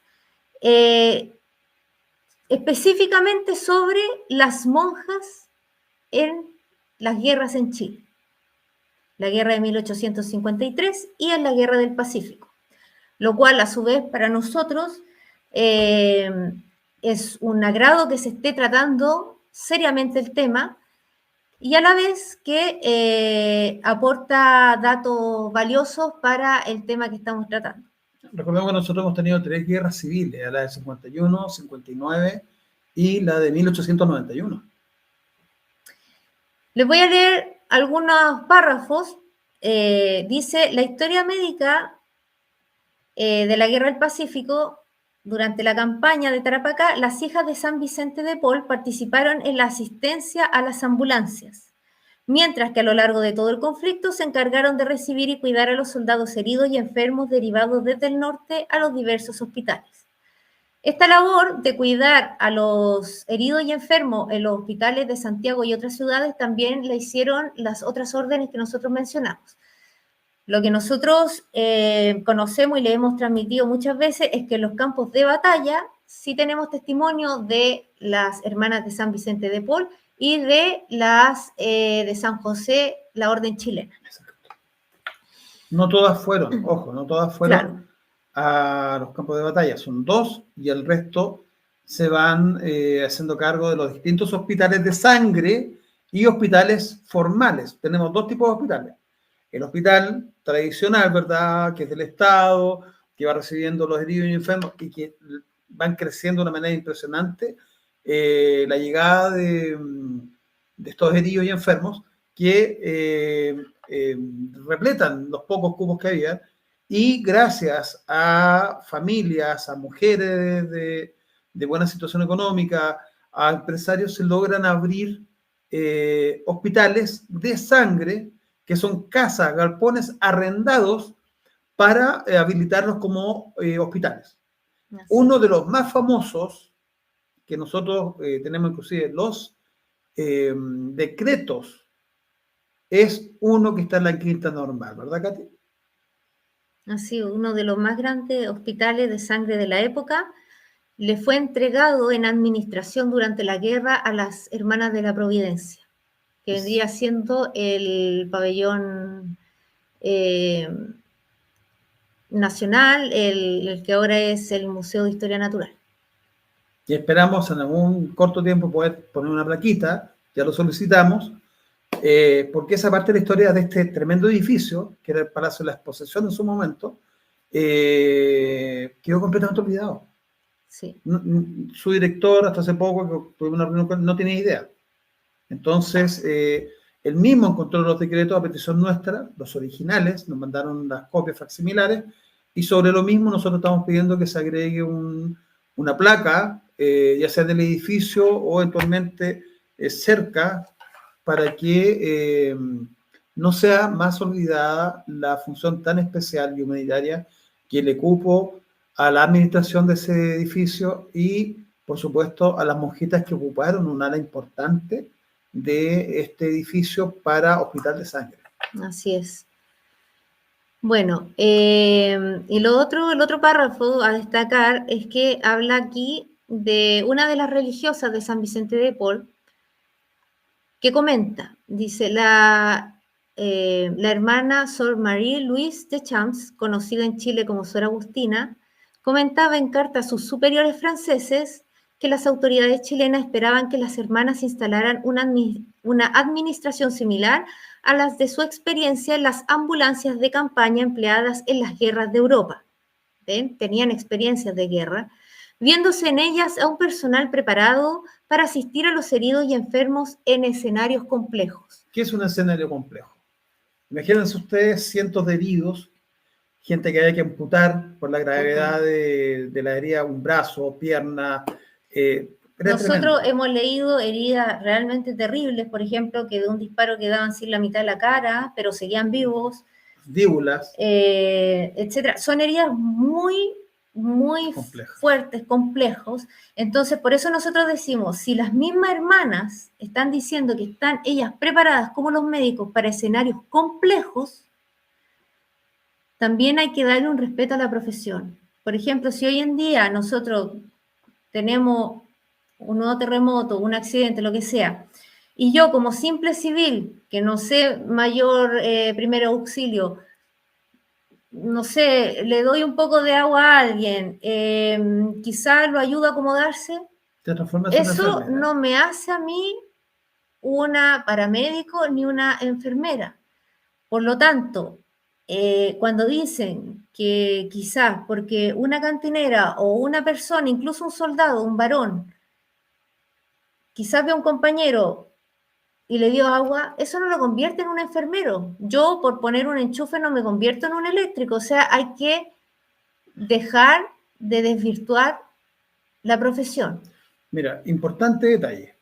específicamente sobre las monjas en las guerras en Chile, la guerra de 1853 y en la guerra del Pacífico, lo cual a su vez para nosotros es un agrado que se esté tratando seriamente el tema, y a la vez que aporta datos valiosos para el tema que estamos tratando. Recordemos que nosotros hemos tenido 3 guerras civiles, la de 51, 59 y la de 1891. Les voy a leer algunos párrafos. Dice, la historia médica de la Guerra del Pacífico. Durante la campaña de Tarapacá, las hijas de San Vicente de Paul participaron en la asistencia a las ambulancias, mientras que a lo largo de todo el conflicto se encargaron de recibir y cuidar a los soldados heridos y enfermos derivados desde el norte a los diversos hospitales. Esta labor de cuidar a los heridos y enfermos en los hospitales de Santiago y otras ciudades también la hicieron las otras órdenes que nosotros mencionamos. Lo que nosotros conocemos y le hemos transmitido muchas veces es que en los campos de batalla sí tenemos testimonio de las hermanas de San Vicente de Paul y de las de San José, la orden chilena. No todas fueron, ojo, no todas fueron claro. A los campos de batalla, son 2 y el resto se van haciendo cargo de los distintos hospitales de sangre y hospitales formales. Tenemos 2 tipos de hospitales. El hospital tradicional, ¿verdad?, que es del Estado, que va recibiendo los heridos y enfermos y que van creciendo de una manera impresionante. La llegada de estos heridos y enfermos que repletan los pocos cupos que había, y gracias a familias, a mujeres de buena situación económica, a empresarios, se logran abrir hospitales de sangre, que son casas, galpones arrendados para habilitarlos como hospitales. Así. Uno de los más famosos, que nosotros tenemos inclusive los decretos, es uno que está en la Quinta Normal, ¿verdad, Katy? Así, uno de los más grandes hospitales de sangre de la época, le fue entregado en administración durante la guerra a las Hermanas de la Providencia, que vendría siendo el pabellón nacional, el que ahora es el Museo de Historia Natural. Y esperamos en algún corto tiempo poder poner una plaquita, ya lo solicitamos, porque esa parte de la historia de este tremendo edificio, que era el Palacio de la Exposición en su momento, quedó completamente olvidado. Sí. Su director, hasta hace poco, que tuve una reunión, no tenía idea. Entonces, él mismo encontró los decretos a petición nuestra, los originales, nos mandaron las copias facsimilares, y sobre lo mismo nosotros estamos pidiendo que se agregue una placa, ya sea del edificio o eventualmente cerca, para que no sea más olvidada la función tan especial y humanitaria que le cupo a la administración de ese edificio y, por supuesto, a las monjitas que ocuparon un ala importante de este edificio para Hospital de Sangre. Así es. Bueno, y el otro párrafo a destacar es que habla aquí de una de las religiosas de San Vicente de Paul, que comenta, dice, la hermana Sor Marie Louise de Champs, conocida en Chile como Sor Agustina, comentaba en carta a sus superiores franceses que las autoridades chilenas esperaban que las hermanas instalaran una administración similar a las de su experiencia en las ambulancias de campaña empleadas en las guerras de Europa. ¿Ven? Tenían experiencias de guerra, viéndose en ellas a un personal preparado para asistir a los heridos y enfermos en escenarios complejos. ¿Qué es un escenario complejo? Imagínense ustedes cientos de heridos, gente que hay que amputar por la gravedad de la herida, un brazo, pierna. Nosotros hemos leído heridas realmente terribles, por ejemplo, que de un disparo quedaban sin la mitad de la cara, pero seguían vivos. Díbulas. Etcétera. Son heridas muy fuertes, complejos. Entonces, por eso nosotros decimos, si las mismas hermanas están diciendo que están ellas preparadas como los médicos para escenarios complejos, también hay que darle un respeto a la profesión. Por ejemplo, si hoy en día nosotros tenemos un nuevo terremoto, un accidente, lo que sea, y yo como simple civil, que no sé mayor primer auxilio, no sé, le doy un poco de agua a alguien, quizás lo ayuda a acomodarse, eso no me hace a mí una paramédico ni una enfermera. Por lo tanto, cuando dicen que quizás porque una cantinera o una persona, incluso un soldado, un varón, quizás ve a un compañero y le dio agua, eso no lo convierte en un enfermero. Yo, por poner un enchufe, no me convierto en un eléctrico. O sea, hay que dejar de desvirtuar la profesión. Mira, importante detalle.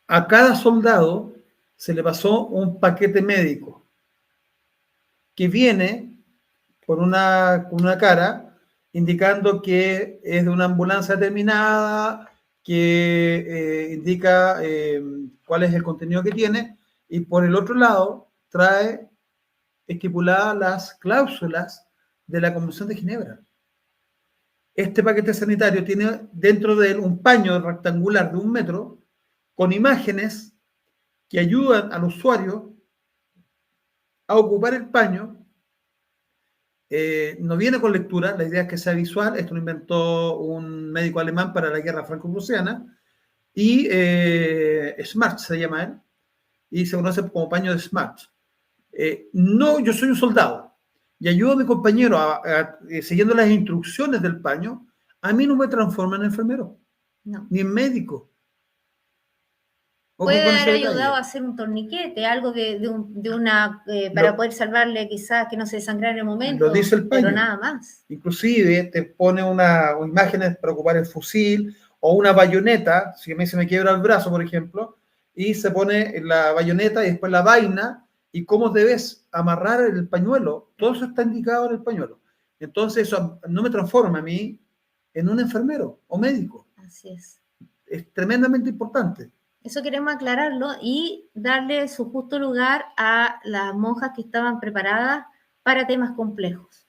A cada soldado se le pasó un paquete médico que viene con una cara indicando que es de una ambulancia determinada, que indica cuál es el contenido que tiene, y por el otro lado trae estipuladas las cláusulas de la Convención de Ginebra. Este paquete sanitario tiene dentro de él un paño rectangular de 1 metro con imágenes que ayudan al usuario a ocupar el paño. No viene con lectura, la idea es que sea visual. Esto lo inventó un médico alemán para la guerra franco-prusiana, y Smart se llama él, y se conoce como paño de Smart. No, yo soy un soldado y ayudo a mi compañero siguiendo las instrucciones del paño. A mí no me transforma en enfermero, ni en médico. Puede haber ayudado a hacer un torniquete, algo para poder salvarle, quizás que no se desangrara en el momento, lo dice el paño, pero nada más. Inclusive te pone imágenes para ocupar el fusil o una bayoneta. Si a mí se me quiebra el brazo, por ejemplo, y se pone la bayoneta y después la vaina, y cómo debes amarrar el pañuelo. Todo eso está indicado en el pañuelo. Entonces eso no me transforma a mí en un enfermero o médico. Así es. Es tremendamente importante. Eso queremos aclararlo y darle su justo lugar a las monjas que estaban preparadas para temas complejos.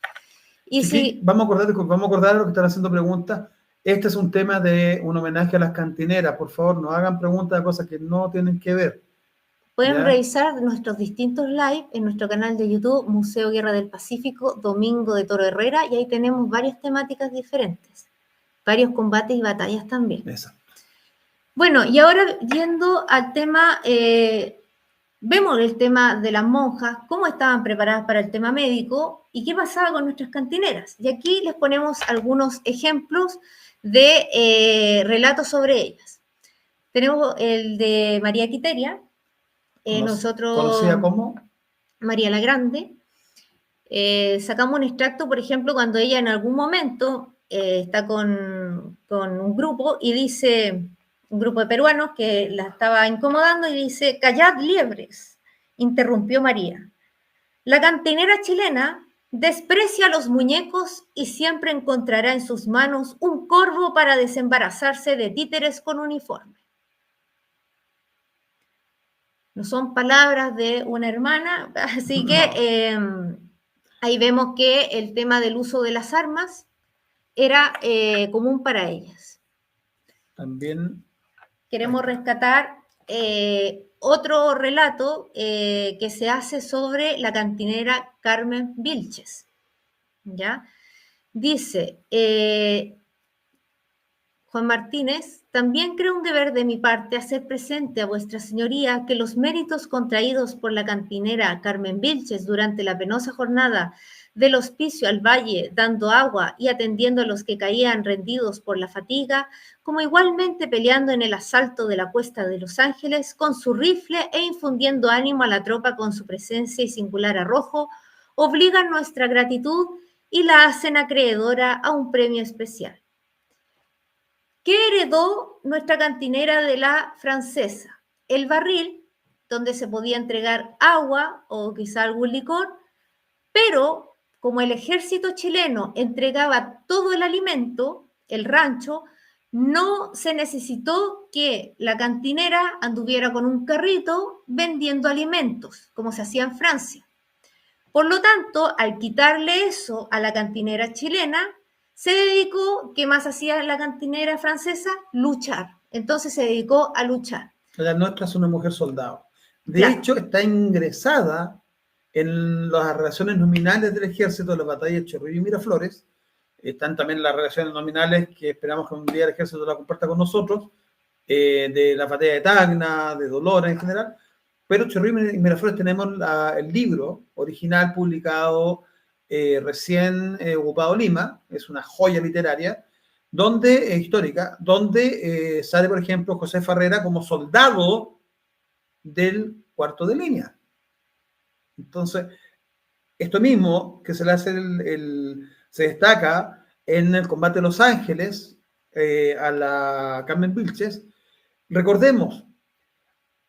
Y sí, vamos a acordar a los que están haciendo preguntas. Este es un tema de un homenaje a las cantineras. Por favor, no hagan preguntas de cosas que no tienen que ver. Pueden revisar nuestros distintos live en nuestro canal de YouTube, Museo Guerra del Pacífico, Domingo de Toro Herrera, y ahí tenemos varias temáticas diferentes, varios combates y batallas también. Exacto. Bueno, y ahora yendo al tema Vemos el tema de las monjas, cómo estaban preparadas para el tema médico y qué pasaba con nuestras cantineras. Y aquí les ponemos algunos ejemplos de relatos sobre ellas. Tenemos el de María Quiteria, Conocida nosotros, como María la Grande, sacamos un extracto, por ejemplo, cuando ella en algún momento está con un grupo y dice, un grupo de peruanos que la estaba incomodando y dice, callad liebres, interrumpió María. La cantinera chilena desprecia a los muñecos y siempre encontrará en sus manos un corvo para desembarazarse de títeres con uniforme. No son palabras de una hermana, así que ahí vemos que el tema del uso de las armas era común para ellas. también. Queremos rescatar otro relato que se hace sobre la cantinera Carmen Vilches. ¿Ya? Dice Juan Martínez, también creo un deber de mi parte hacer presente a vuestra señoría que los méritos contraídos por la cantinera Carmen Vilches durante la penosa jornada del hospicio al valle, dando agua y atendiendo a los que caían rendidos por la fatiga, como igualmente peleando en el asalto de la Cuesta de los Ángeles con su rifle e infundiendo ánimo a la tropa con su presencia y singular arrojo, obligan nuestra gratitud y la hacen acreedora a un premio especial. ¿Qué heredó nuestra cantinera de la francesa? El barril, donde se podía entregar agua o quizá algún licor, pero como el ejército chileno entregaba todo el alimento, el rancho, no se necesitó que la cantinera anduviera con un carrito vendiendo alimentos, como se hacía en Francia. Por lo tanto, al quitarle eso a la cantinera chilena, se dedicó, ¿qué más hacía la cantinera francesa? Luchar. Entonces se dedicó a luchar. La nuestra es una mujer soldado. De Claro. hecho, está ingresada en las relaciones nominales del ejército de las batallas de Chorrillos y Miraflores. Están también las relaciones nominales que esperamos que un día el ejército la comparta con nosotros, de la batalla de Tacna, de Dolores en general. Pero Chorrillos y Miraflores tenemos el libro original publicado recién ocupado Lima, es una joya literaria, donde, histórica, donde sale, por ejemplo, José Farrera como soldado del cuarto de línea. Entonces, esto mismo que se le hace se destaca en el combate de Los Ángeles a la Carmen Vilches. Recordemos,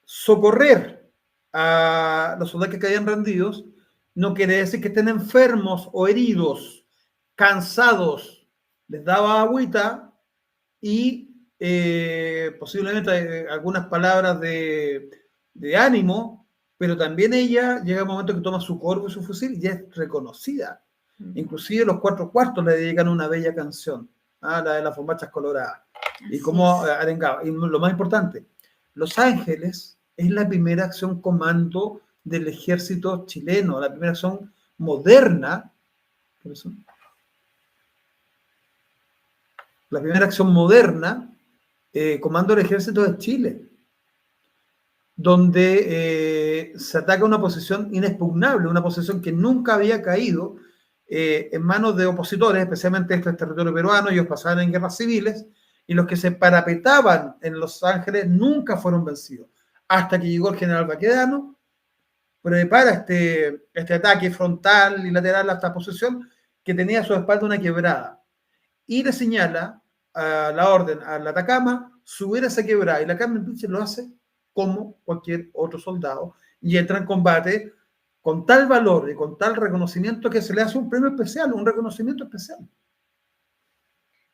socorrer a los soldados que caían rendidos no quiere decir que estén enfermos o heridos, cansados. Les daba agüita y posiblemente algunas palabras de ánimo, pero también ella llega un momento que toma su corvo y su fusil y ya es reconocida. Inclusive los Cuatro Cuartos le dedican una bella canción, la de las bombachas coloradas. Y cómo arengaba. Y lo más importante, Los Ángeles es la primera acción comando del ejército chileno, la primera acción moderna. ¿Por eso? La primera acción moderna, comando del ejército de Chile, donde se ataca una posición inexpugnable, una posición que nunca había caído en manos de opositores, especialmente este territorio peruano. Ellos pasaban en guerras civiles y los que se parapetaban en Los Ángeles nunca fueron vencidos, hasta que llegó el general Baquedano, prepara este ataque frontal y lateral a esta posición que tenía a su espalda una quebrada y le señala a la orden al Atacama subir a esa quebrada, y la Carmen Vilches lo hace como cualquier otro soldado y entra en combate con tal valor y con tal reconocimiento que se le hace un premio especial, un reconocimiento especial.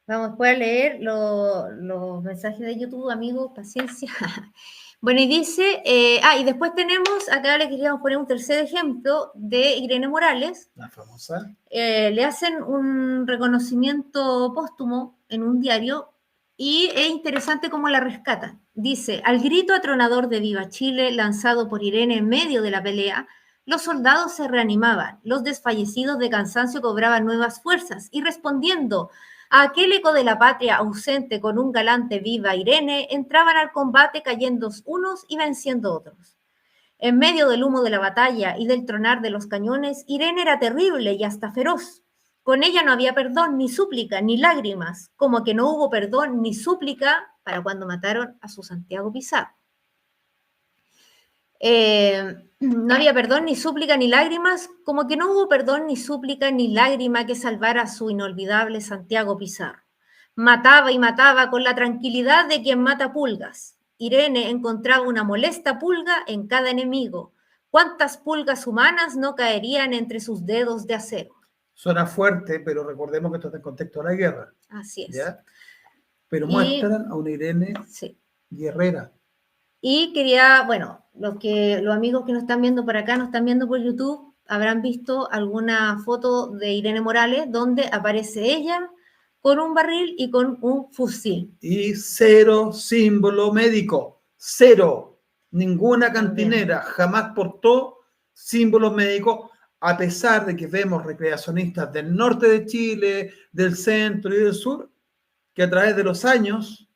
Vamos a leer los mensajes de YouTube, amigos, paciencia. Bueno, y dice, y después tenemos, acá le queríamos poner un tercer ejemplo de Irene Morales. La famosa. Le hacen un reconocimiento póstumo en un diario y es interesante cómo la rescatan. Dice, al grito atronador de Viva Chile lanzado por Irene en medio de la pelea, los soldados se reanimaban, los desfallecidos de cansancio cobraban nuevas fuerzas y respondiendo a aquel eco de la patria ausente con un galante viva Irene, entraban al combate cayendo unos y venciendo otros. En medio del humo de la batalla y del tronar de los cañones, Irene era terrible y hasta feroz. Con ella no había perdón, ni súplica, ni lágrimas, como que no hubo perdón ni súplica para cuando mataron a su Santiago Pizarro. No había perdón, ni súplica, ni lágrimas, como que no hubo perdón, ni súplica, ni lágrima que salvara a su inolvidable Santiago Pizarro. Mataba y mataba con la tranquilidad de quien mata pulgas. Irene encontraba una molesta pulga en cada enemigo. ¿Cuántas pulgas humanas no caerían entre sus dedos de acero? Suena fuerte, pero recordemos que esto está en contexto de la guerra. Así es. ¿Ya? Pero muestran a una Irene guerrera. Y quería, bueno, los amigos que nos están viendo por acá, nos están viendo por YouTube, habrán visto alguna foto de Irene Morales donde aparece ella con un barril y con un fusil. Y cero símbolo médico, cero. Ninguna cantinera jamás portó símbolos médicos, a pesar de que vemos recreacionistas del norte de Chile, del centro y del sur, que a través de los años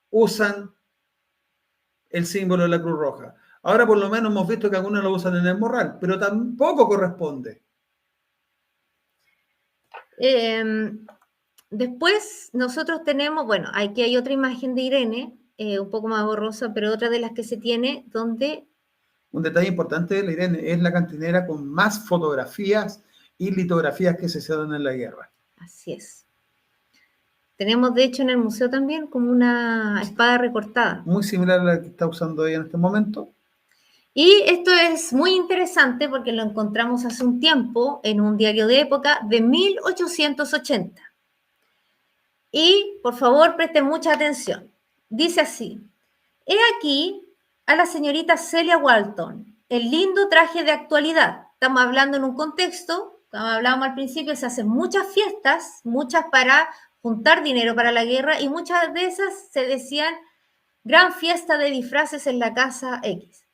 usan el símbolo de la Cruz Roja. Ahora por lo menos hemos visto que algunos lo usan en el morral, pero tampoco corresponde. Después nosotros tenemos, bueno, aquí hay otra imagen de Irene, un poco más borrosa, pero otra de las que se tiene, donde... Un detalle importante de la Irene, es la cantinera con más fotografías y litografías que se hicieron en la guerra. Así es. Tenemos, de hecho, en el museo también como una espada recortada. Muy similar a la que está usando ella en este momento. Y esto es muy interesante porque lo encontramos hace un tiempo en un diario de época de 1880. Y, por favor, presten mucha atención. Dice así: he aquí a la señorita Celia Walton, el lindo traje de actualidad. Estamos hablando en un contexto, como hablábamos al principio, se hacen muchas fiestas, muchas para juntar dinero para la guerra, y muchas de esas se decían gran fiesta de disfraces en la casa X.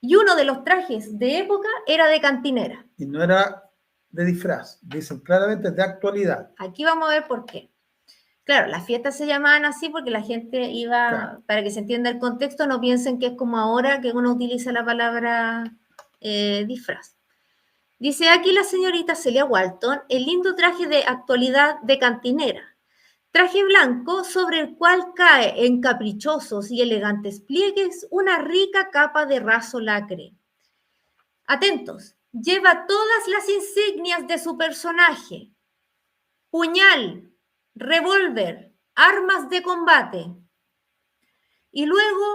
Y uno de los trajes de época era de cantinera. Y no era de disfraz, dicen claramente de actualidad. Aquí vamos a ver por qué. Claro, las fiestas se llamaban así porque la gente iba, claro, para que se entienda el contexto, no piensen que es como ahora que uno utiliza la palabra disfraz. Dice aquí la señorita Celia Walton, el lindo traje de actualidad de cantinera. Traje blanco sobre el cual cae en caprichosos y elegantes pliegues una rica capa de raso lacre. Atentos, lleva todas las insignias de su personaje. Puñal, revólver, armas de combate. Y luego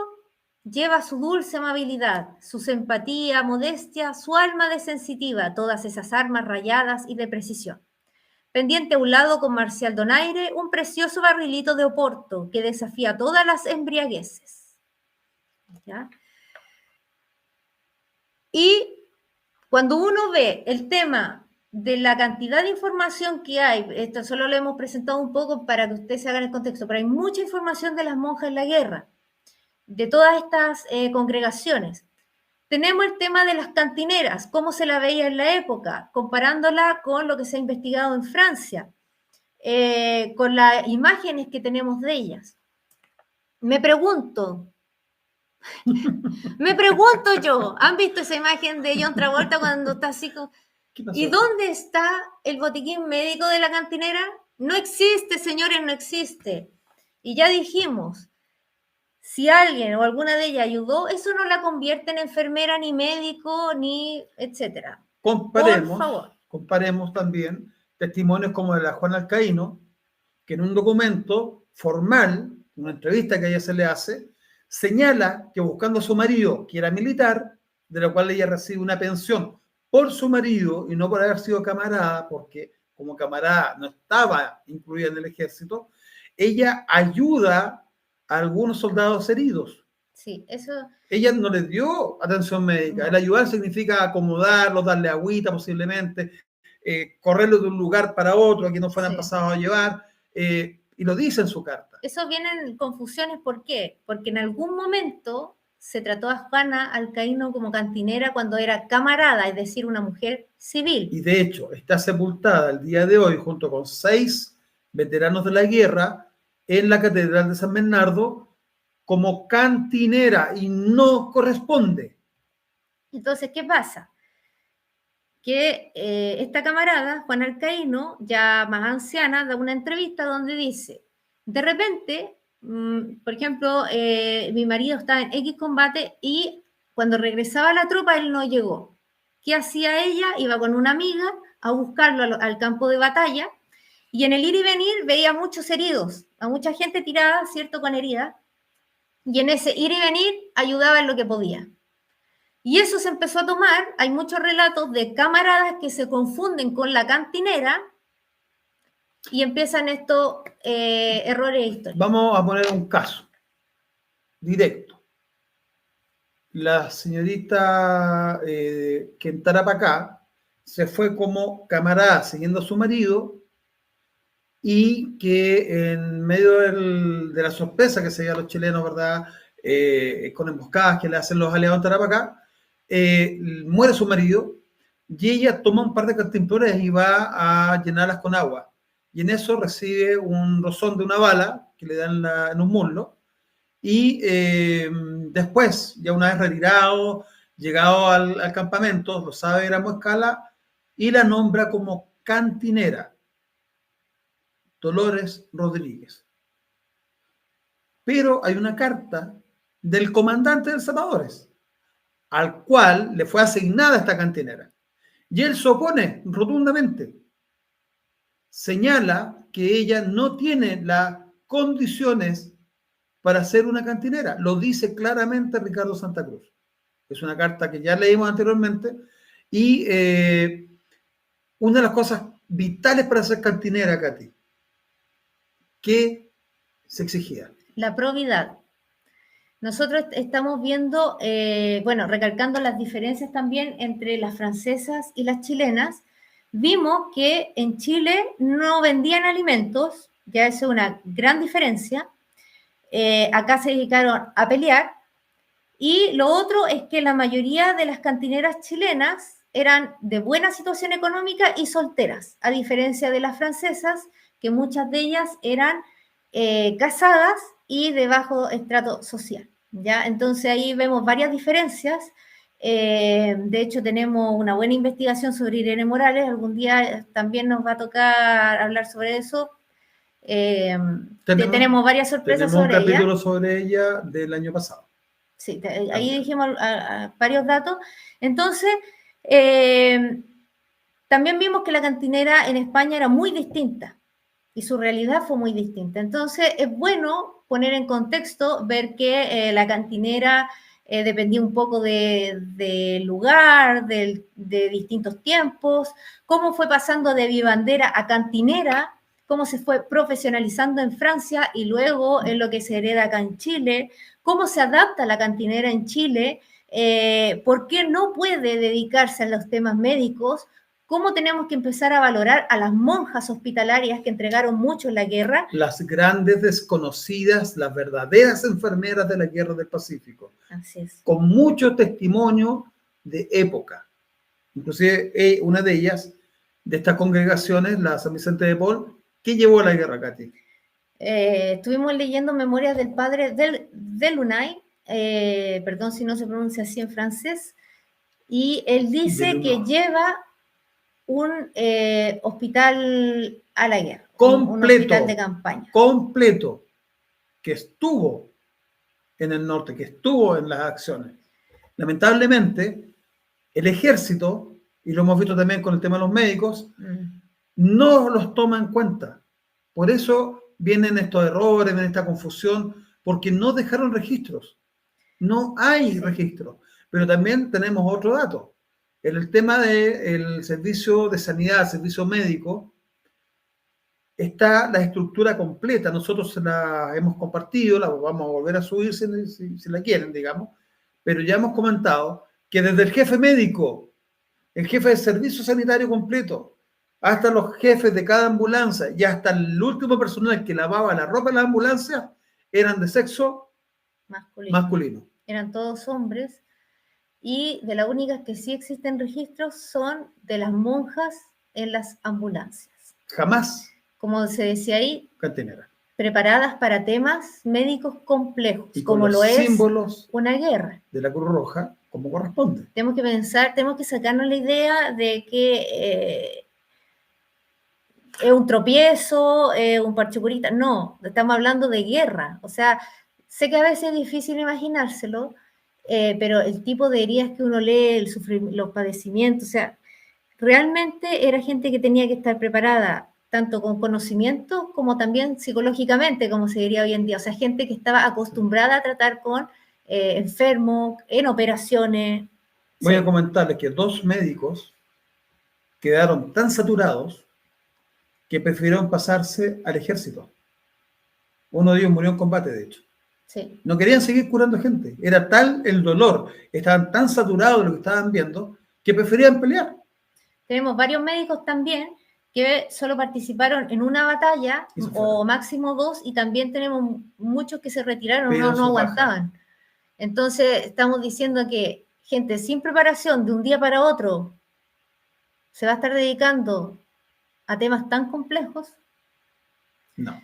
lleva su dulce amabilidad, su simpatía, modestia, su alma de sensitiva, todas esas armas rayadas y de precisión. Pendiente a un lado con marcial donaire, un precioso barrilito de Oporto que desafía todas las embriagueces. ¿Ya? Y cuando uno ve el tema de la cantidad de información que hay, esto solo lo hemos presentado un poco para que ustedes se hagan el contexto, pero hay mucha información de las monjas en la guerra, de todas estas congregaciones. Tenemos el tema de las cantineras, cómo se la veía en la época, comparándola con lo que se ha investigado en Francia, con las imágenes que tenemos de ellas. Me pregunto yo, ¿han visto esa imagen de John Travolta cuando está así como... ¿Y dónde está el botiquín médico de la cantinera? No existe, señores, no existe. Y ya dijimos, si alguien o alguna de ellas ayudó, eso no la convierte en enfermera, ni médico, ni etcétera. Comparemos también testimonios como de la Juana Alcaíno, que en un documento formal, una entrevista que a ella se le hace, señala que buscando a su marido, que era militar, de lo cual ella recibe una pensión por su marido y no por haber sido camarada, porque como camarada no estaba incluida en el ejército, ella ayuda a algunos soldados heridos. Sí, eso... Ella no les dio atención médica. No. El ayudar significa acomodarlos, darle agüita posiblemente, correrlos de un lugar para otro, a que no fueran pasados a llevar, y lo dice en su carta. Eso viene en confusiones, ¿por qué? Porque en algún momento se trató a Juana Alcaíno como cantinera cuando era camarada, es decir, una mujer civil. Y de hecho, está sepultada el día de hoy junto con 6 veteranos de la guerra en la Catedral de San Bernardo como cantinera y no corresponde. Entonces, ¿qué pasa? Que esta camarada, Juana Alcaíno, ya más anciana, da una entrevista donde dice, de repente, por ejemplo, mi marido estaba en X combate y cuando regresaba a la tropa él no llegó. ¿Qué hacía ella? Iba con una amiga a buscarlo al campo de batalla y en el ir y venir veía muchos heridos, a mucha gente tirada, ¿cierto?, con heridas, y en ese ir y venir ayudaba en lo que podía. Y eso se empezó a tomar, hay muchos relatos de camaradas que se confunden con la cantinera y empiezan estos errores históricos. Vamos a poner un caso directo. La señorita que en Tarapacá se fue como camarada siguiendo a su marido y que en medio de la sorpresa que se dio a los chilenos, ¿verdad? Con emboscadas que le hacen los aliados en Tarapacá, muere su marido y ella toma un par de cantimploras y va a llenarlas con agua. Y en eso recibe un rozón de una bala que le dan en un muslo. Y después, ya una vez retirado, llegado al campamento, lo sabe Erasmo y la nombra como cantinera. Dolores Rodríguez. Pero hay una carta del comandante de Zapadores, al cual le fue asignada esta cantinera. Y él se opone rotundamente. Señala que ella no tiene las condiciones para ser una cantinera. Lo dice claramente Ricardo Santa Cruz. Es una carta que ya leímos anteriormente. Y una de las cosas vitales para ser cantinera, Katy, que se exigía. La probidad. Nosotros estamos viendo, bueno, recalcando las diferencias también entre las francesas y las chilenas. Vimos que en Chile no vendían alimentos, ya es una gran diferencia. Acá se dedicaron a pelear. Y lo otro es que la mayoría de las cantineras chilenas eran de buena situación económica y solteras, a diferencia de las francesas, que muchas de ellas eran casadas y de bajo estrato social. ¿Ya? Entonces ahí vemos varias diferencias. De hecho, tenemos una buena investigación sobre Irene Morales. Algún día también nos va a tocar hablar sobre eso. Tenemos varias sorpresas sobre ella. Tenemos un capítulo sobre ella del año pasado. Sí, ahí dijimos varios datos. Entonces, también vimos que la cantinera en España era muy distinta y su realidad fue muy distinta. Entonces, es bueno poner en contexto, ver que la cantinera dependía un poco del lugar, de distintos tiempos, cómo fue pasando de vivandera a cantinera, cómo se fue profesionalizando en Francia y luego en lo que se hereda acá en Chile, cómo se adapta la cantinera en Chile, por qué no puede dedicarse a los temas médicos, cómo tenemos que empezar a valorar a las monjas hospitalarias que entregaron mucho en la guerra. Las grandes desconocidas, las verdaderas enfermeras de la Guerra del Pacífico. Así es. Con mucho testimonio de época. Inclusive una de ellas, de estas congregaciones, la San Vicente de Paul, ¿qué llevó a la guerra, Katy? Estuvimos leyendo memorias del padre Delaunay, perdón si no se pronuncia así en francés, y él dice que lleva un hospital a la guerra, completo, un hospital de campaña. Completo, que estuvo en el norte, que estuvo en las acciones. Lamentablemente, el ejército, y lo hemos visto también con el tema de los médicos, no los toma en cuenta. Por eso vienen estos errores, viene esta confusión, porque no dejaron registros. No hay registros. Pero también tenemos otro dato. En el tema del servicio de sanidad, el servicio médico, está la estructura completa. Nosotros la hemos compartido, la vamos a volver a subir si la quieren, digamos, pero ya hemos comentado que desde el jefe médico, el jefe de servicio sanitario completo, hasta los jefes de cada ambulancia y hasta el último personal que lavaba la ropa en la ambulancia, eran de sexo masculino. Eran todos hombres. Y de las únicas que sí existen registros son de las monjas en las ambulancias. Jamás. Como se decía ahí, cantinera. preparadas para temas médicos complejos, Y con como los lo es símbolos una guerra. de la Cruz Roja como corresponde. Tenemos que pensar, tenemos que sacarnos la idea de que es un tropiezo, un parche curita. No, estamos hablando de guerra. O sea, sé que a veces es difícil imaginárselo, pero el tipo de heridas que uno lee, los padecimientos, o sea, realmente era gente que tenía que estar preparada, tanto con conocimiento como también psicológicamente, como se diría hoy en día. O sea, gente que estaba acostumbrada a tratar con enfermos, en operaciones. Voy a Sí, comentarles que 2 médicos quedaron tan saturados que prefirieron pasarse al ejército. Uno de ellos murió en combate, de hecho. sí. No querían seguir curando gente. Era tal el dolor, estaban tan saturados de lo que estaban viendo, que preferían pelear. Tenemos varios médicos también que solo participaron en una batalla Y se fueron. o máximo 2, y también tenemos muchos que se retiraron, Pidieron no sus bajas. aguantaban. Entonces, estamos diciendo que gente sin preparación de un día para otro se va a estar dedicando a temas tan complejos. No.